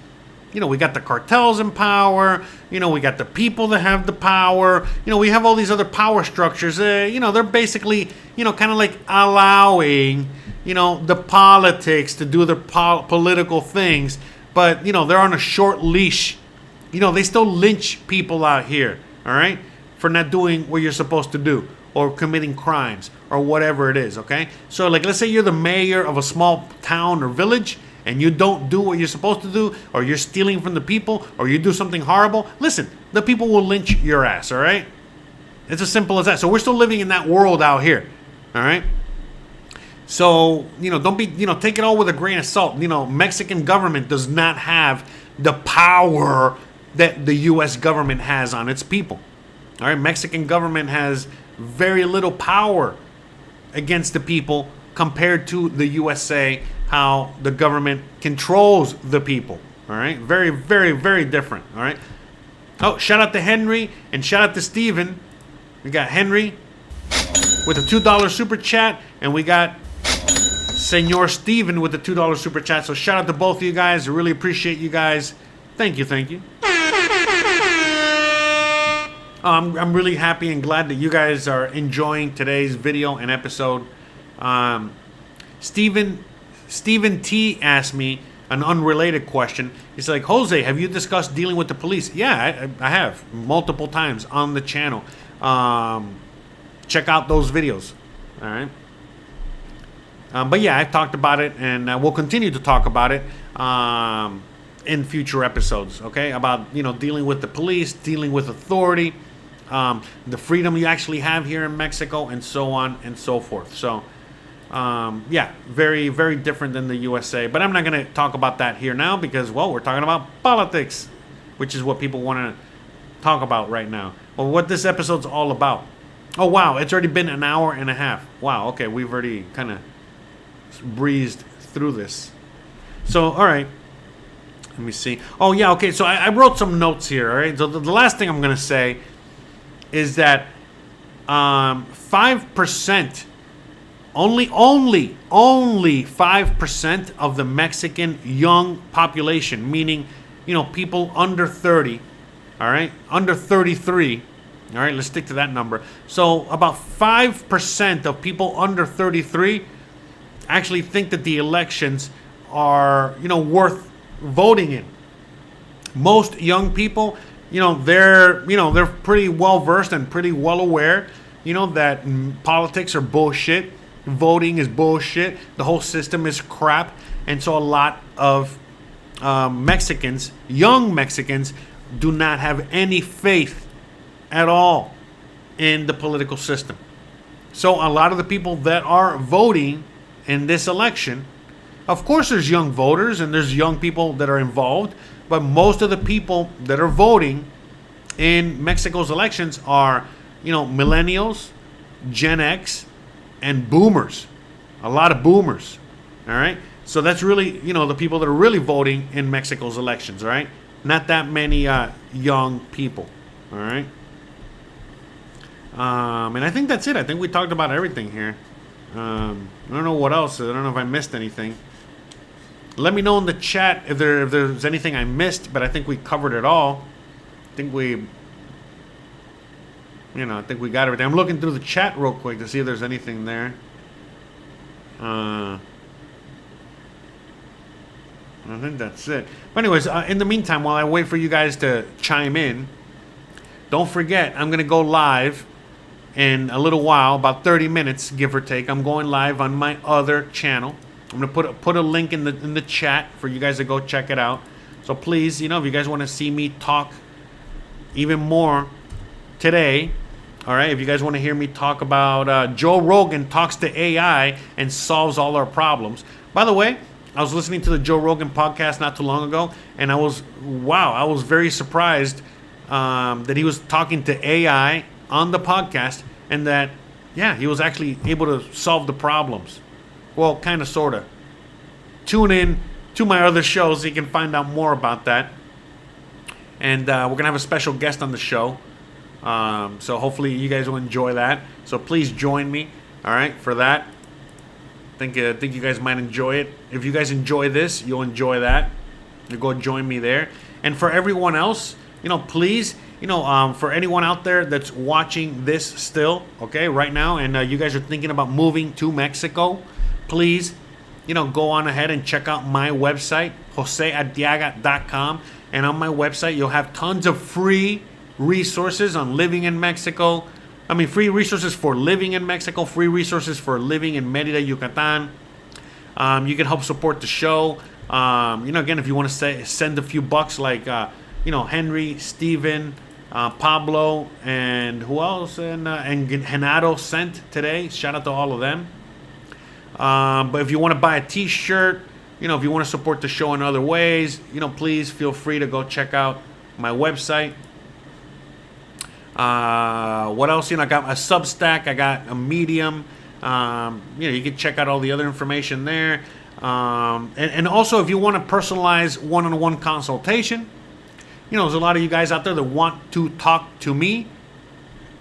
S1: We got the cartels in power. We got the people that have the power. We have all these other power structures. They're basically, kind of like allowing, the politics to do their political things. But, they're on a short leash. They still lynch people out here, all right, for not doing what you're supposed to do or committing crimes or whatever it is, okay? So, like, let's say you're the mayor of a small town or village, and you don't do what you're supposed to do, or you're stealing from the people, or you do something horrible, listen, the people will lynch your ass, all right? It's as simple as that. So we're still living in that world out here, all right? So, don't be, take it all with a grain of salt. Mexican government does not have the power that the U.S. government has on its people, all right? Mexican government has very little power against the people compared to the USA, how the government controls the people. All right, very, very, very different. All right. Oh, shout out to Henry and shout out to Steven. We got Henry with a $2 super chat, and we got Senor Steven with the $2 super chat. So shout out to both of you guys. I really appreciate you guys. Thank you, thank you. I'm really happy and glad that you guys are enjoying today's video and episode. Stephen T asked me an unrelated question. He's like, Jose, have you discussed dealing with the police? Yeah, I have multiple times on the channel. Check out those videos. All right. But yeah, I've talked about it, and we'll continue to talk about it in future episodes. Okay, about dealing with the police, dealing with authority, the freedom you actually have here in Mexico, and so on and so forth. So. Yeah, very, very different than the USA. But I'm not going to talk about that here now because, well, we're talking about politics, which is what people want to talk about right now. Well, what this episode's all about. Oh, wow, it's already been an hour and a half. Wow, okay, we've already kind of breezed through this. So, all right, let me see. Oh, yeah, okay, so I wrote some notes here, all right? So the last thing I'm going to say is that 5%... Only 5% of the Mexican young population, meaning, people under 30, all right, under 33, all right, let's stick to that number. So about 5% of people under 33 actually think that the elections are, worth voting in. Most young people, they're pretty well versed and pretty well aware, that politics are bullshit. Voting is bullshit. The whole system is crap. And so a lot of Mexicans, young Mexicans, do not have any faith at all in the political system. So a lot of the people that are voting in this election, of course there's young voters and there's young people that are involved, but most of the people that are voting in Mexico's elections are, millennials, Gen X, and boomers. A lot of boomers. All right. So that's really, the people that are really voting in Mexico's elections. All right. Not that many young people. All right. And I think that's it. I think we talked about everything here. I don't know what else. I don't know if I missed anything. Let me know in the chat if there's anything I missed, but I think we covered it all. I think we I think we got everything. I'm looking through the chat real quick to see if there's anything there. I think that's it. But anyways, in the meantime, while I wait for you guys to chime in, don't forget, I'm going to go live in a little while, about 30 minutes, give or take. I'm going live on my other channel. I'm going to put a link in the chat for you guys to go check it out. So please, if you guys want to see me talk even more today, all right, if you guys want to hear me talk about Joe Rogan talks to AI and solves all our problems. By the way, I was listening to the Joe Rogan podcast not too long ago, and I was very surprised that he was talking to AI on the podcast, and that, he was actually able to solve the problems. Well, kind of, sort of. Tune in to my other shows so you can find out more about that. And we're going to have a special guest on the show. So hopefully you guys will enjoy that. So please join me, all right, for that. I think you guys might enjoy it. If you guys enjoy this, you'll enjoy that. You go join me there. And for everyone else, please, for anyone out there that's watching this still, okay, right now, and you guys are thinking about moving to Mexico, please, go on ahead and check out my website, joseardiaga.com. And on my website, you'll have tons of free resources on living in Mexico. Free resources for living in Mexico, free resources for living in Mérida, Yucatan. You can help support the show. Again, if you want to send a few bucks, like, Henry, Steven, Pablo, and who else? And Genaro sent today. Shout out to all of them. But if you want to buy a t-shirt, if you want to support the show in other ways, please feel free to go check out my website. What else? I got a Substack. I got a Medium. You can check out all the other information there. And also, if you want to personalize one-on-one consultation, there's a lot of you guys out there that want to talk to me.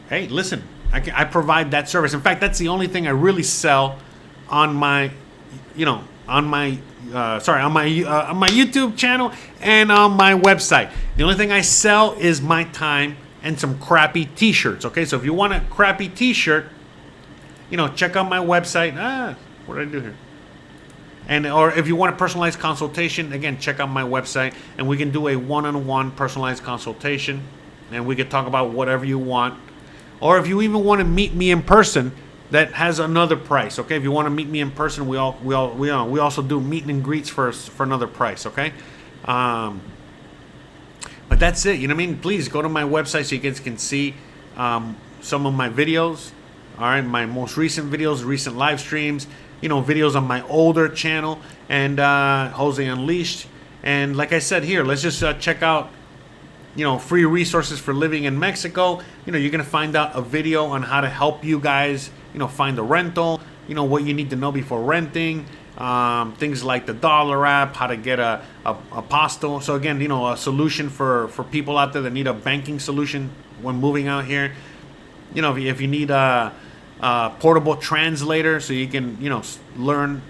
S1: Hey, listen, I provide that service. In fact, that's the only thing I really sell on my, on my YouTube channel and on my website. The only thing I sell is my time and some crappy t-shirts. Okay, so if you want a crappy t-shirt, check out my website. What did I do here? Or if you want a personalized consultation, again, check out my website, and we can do a one-on-one personalized consultation, and we can talk about whatever you want. Or if you even want to meet me in person, that has another price. Okay, if you want to meet me in person, we also do meet and greets for another price. Okay, but that's it. Please go to my website so you guys can see some of my videos. All right, my most recent videos, recent live streams. Videos on my older channel, and Jose Unleashed. And like I said here, let's just check out, free resources for living in Mexico. You're going to find out a video on how to help you guys, find a rental, what you need to know before renting, things like the dollar app, how to get a postal. So again, a solution for people out there that need a banking solution when moving out here. If you need a portable translator so you can, learn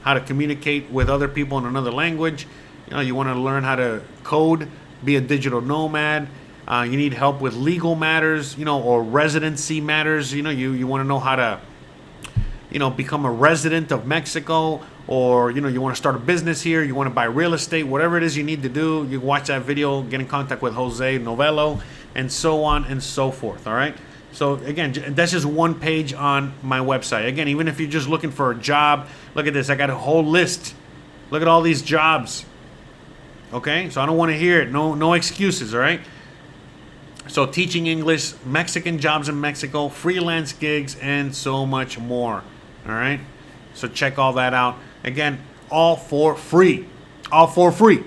S1: how to communicate with other people in another language. You want to learn how to code, be a digital nomad. You need help with legal matters, or residency matters. You want to know how to, become a resident of Mexico, or, you want to start a business here. You want to buy real estate, whatever it is you need to do. You watch that video, get in contact with Jose Novello, and so on and so forth. All right. So again, that's just one page on my website. Again, even if you're just looking for a job, look at this. I got a whole list. Look at all these jobs. Okay, so I don't want to hear it. No excuses. All right. So teaching English, Mexican jobs in Mexico, freelance gigs, and so much more. All right. So check all that out. Again, all for free. All for free.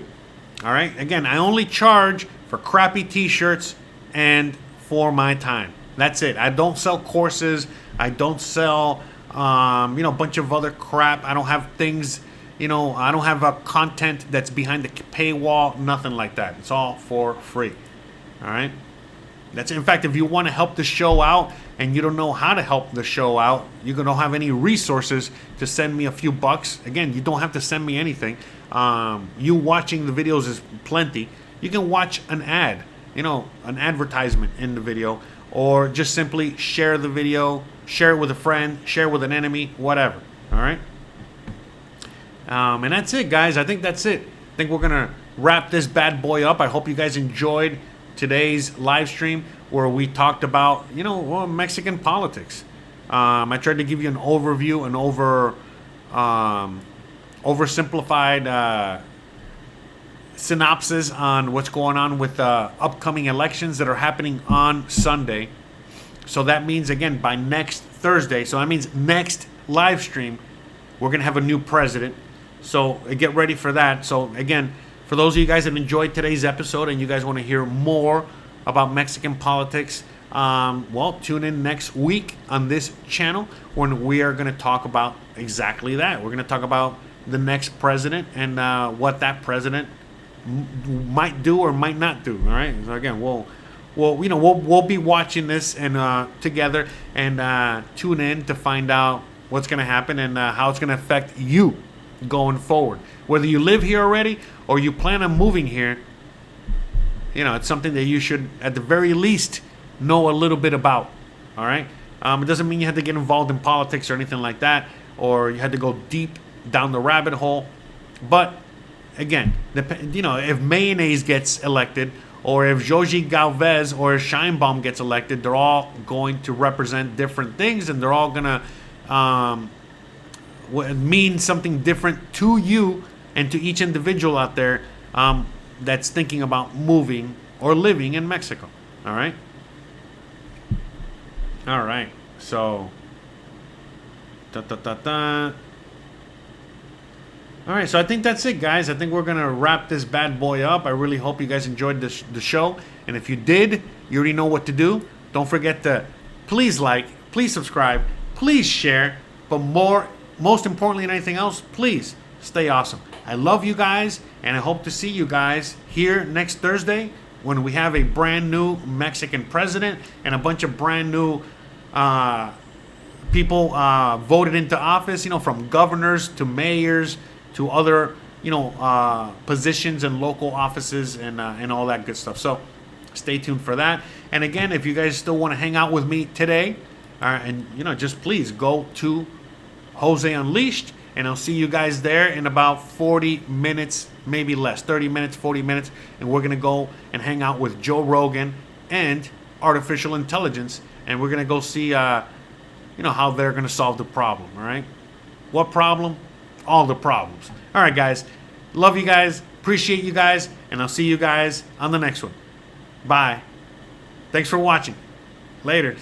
S1: All right. Again, I only charge for crappy t-shirts and for my time. That's it. I don't sell courses. I don't sell, a bunch of other crap. I don't have things, I don't have a content that's behind the paywall. Nothing like that. It's all for free. All right. That's it. In fact, if you want to help the show out and you don't know how to help the show out, you don't have any resources to send me a few bucks. Again, you don't have to send me anything. You watching the videos is plenty. You can watch an ad, an advertisement in the video. or just simply share the video, share it with a friend, share it with an enemy, whatever. All right. And that's it, guys. I think that's it. I think we're going to wrap this bad boy up. I hope you guys enjoyed today's live stream where we talked about, Mexican politics. I tried to give you an overview, an oversimplified synopsis on what's going on with the upcoming elections that are happening on Sunday. So that means, again, by next Thursday, so that means next live stream, we're going to have a new president. So get ready for that. So again, for those of you guys that enjoyed today's episode and you guys want to hear more about Mexican politics, tune in next week on this channel when we are going to talk about exactly that. We're going to talk about the next president and what that president might do or might not do. All right. So again, we'll be watching this and together and tune in to find out what's going to happen and how it's going to affect you going forward. Whether you live here already or you plan on moving here, it's something that you should, at the very least, know a little bit about. All right. It doesn't mean you have to get involved in politics or anything like that, or you had to go deep down the rabbit hole. But again, if Mayonnaise gets elected, or if Joji Galvez or Scheinbaum gets elected, they're all going to represent different things, and they're all gonna mean something different to you and to each individual out there that's thinking about moving or living in Mexico. All right. All right. So. All right, so I think that's it, guys. I think we're going to wrap this bad boy up. I really hope you guys enjoyed the show. And if you did, you already know what to do. Don't forget to please like, please subscribe, please share. But most importantly than anything else, please stay awesome. I love you guys, and I hope to see you guys here next Thursday when we have a brand new Mexican president and a bunch of brand new people voted into office, from governors to mayors to other, positions and local offices and all that good stuff. So stay tuned for that. And again, if you guys still want to hang out with me today, and just please go to Jose Unleashed, and I'll see you guys there in about 40 minutes, maybe less, 30 minutes, 40 minutes, and we're going to go and hang out with Joe Rogan and artificial intelligence, and we're going to go see, how they're going to solve the problem, all right? What problem? All the problems. All right, guys. Love you guys. Appreciate you guys. And I'll see you guys on the next one. Bye. Thanks for watching. Laters.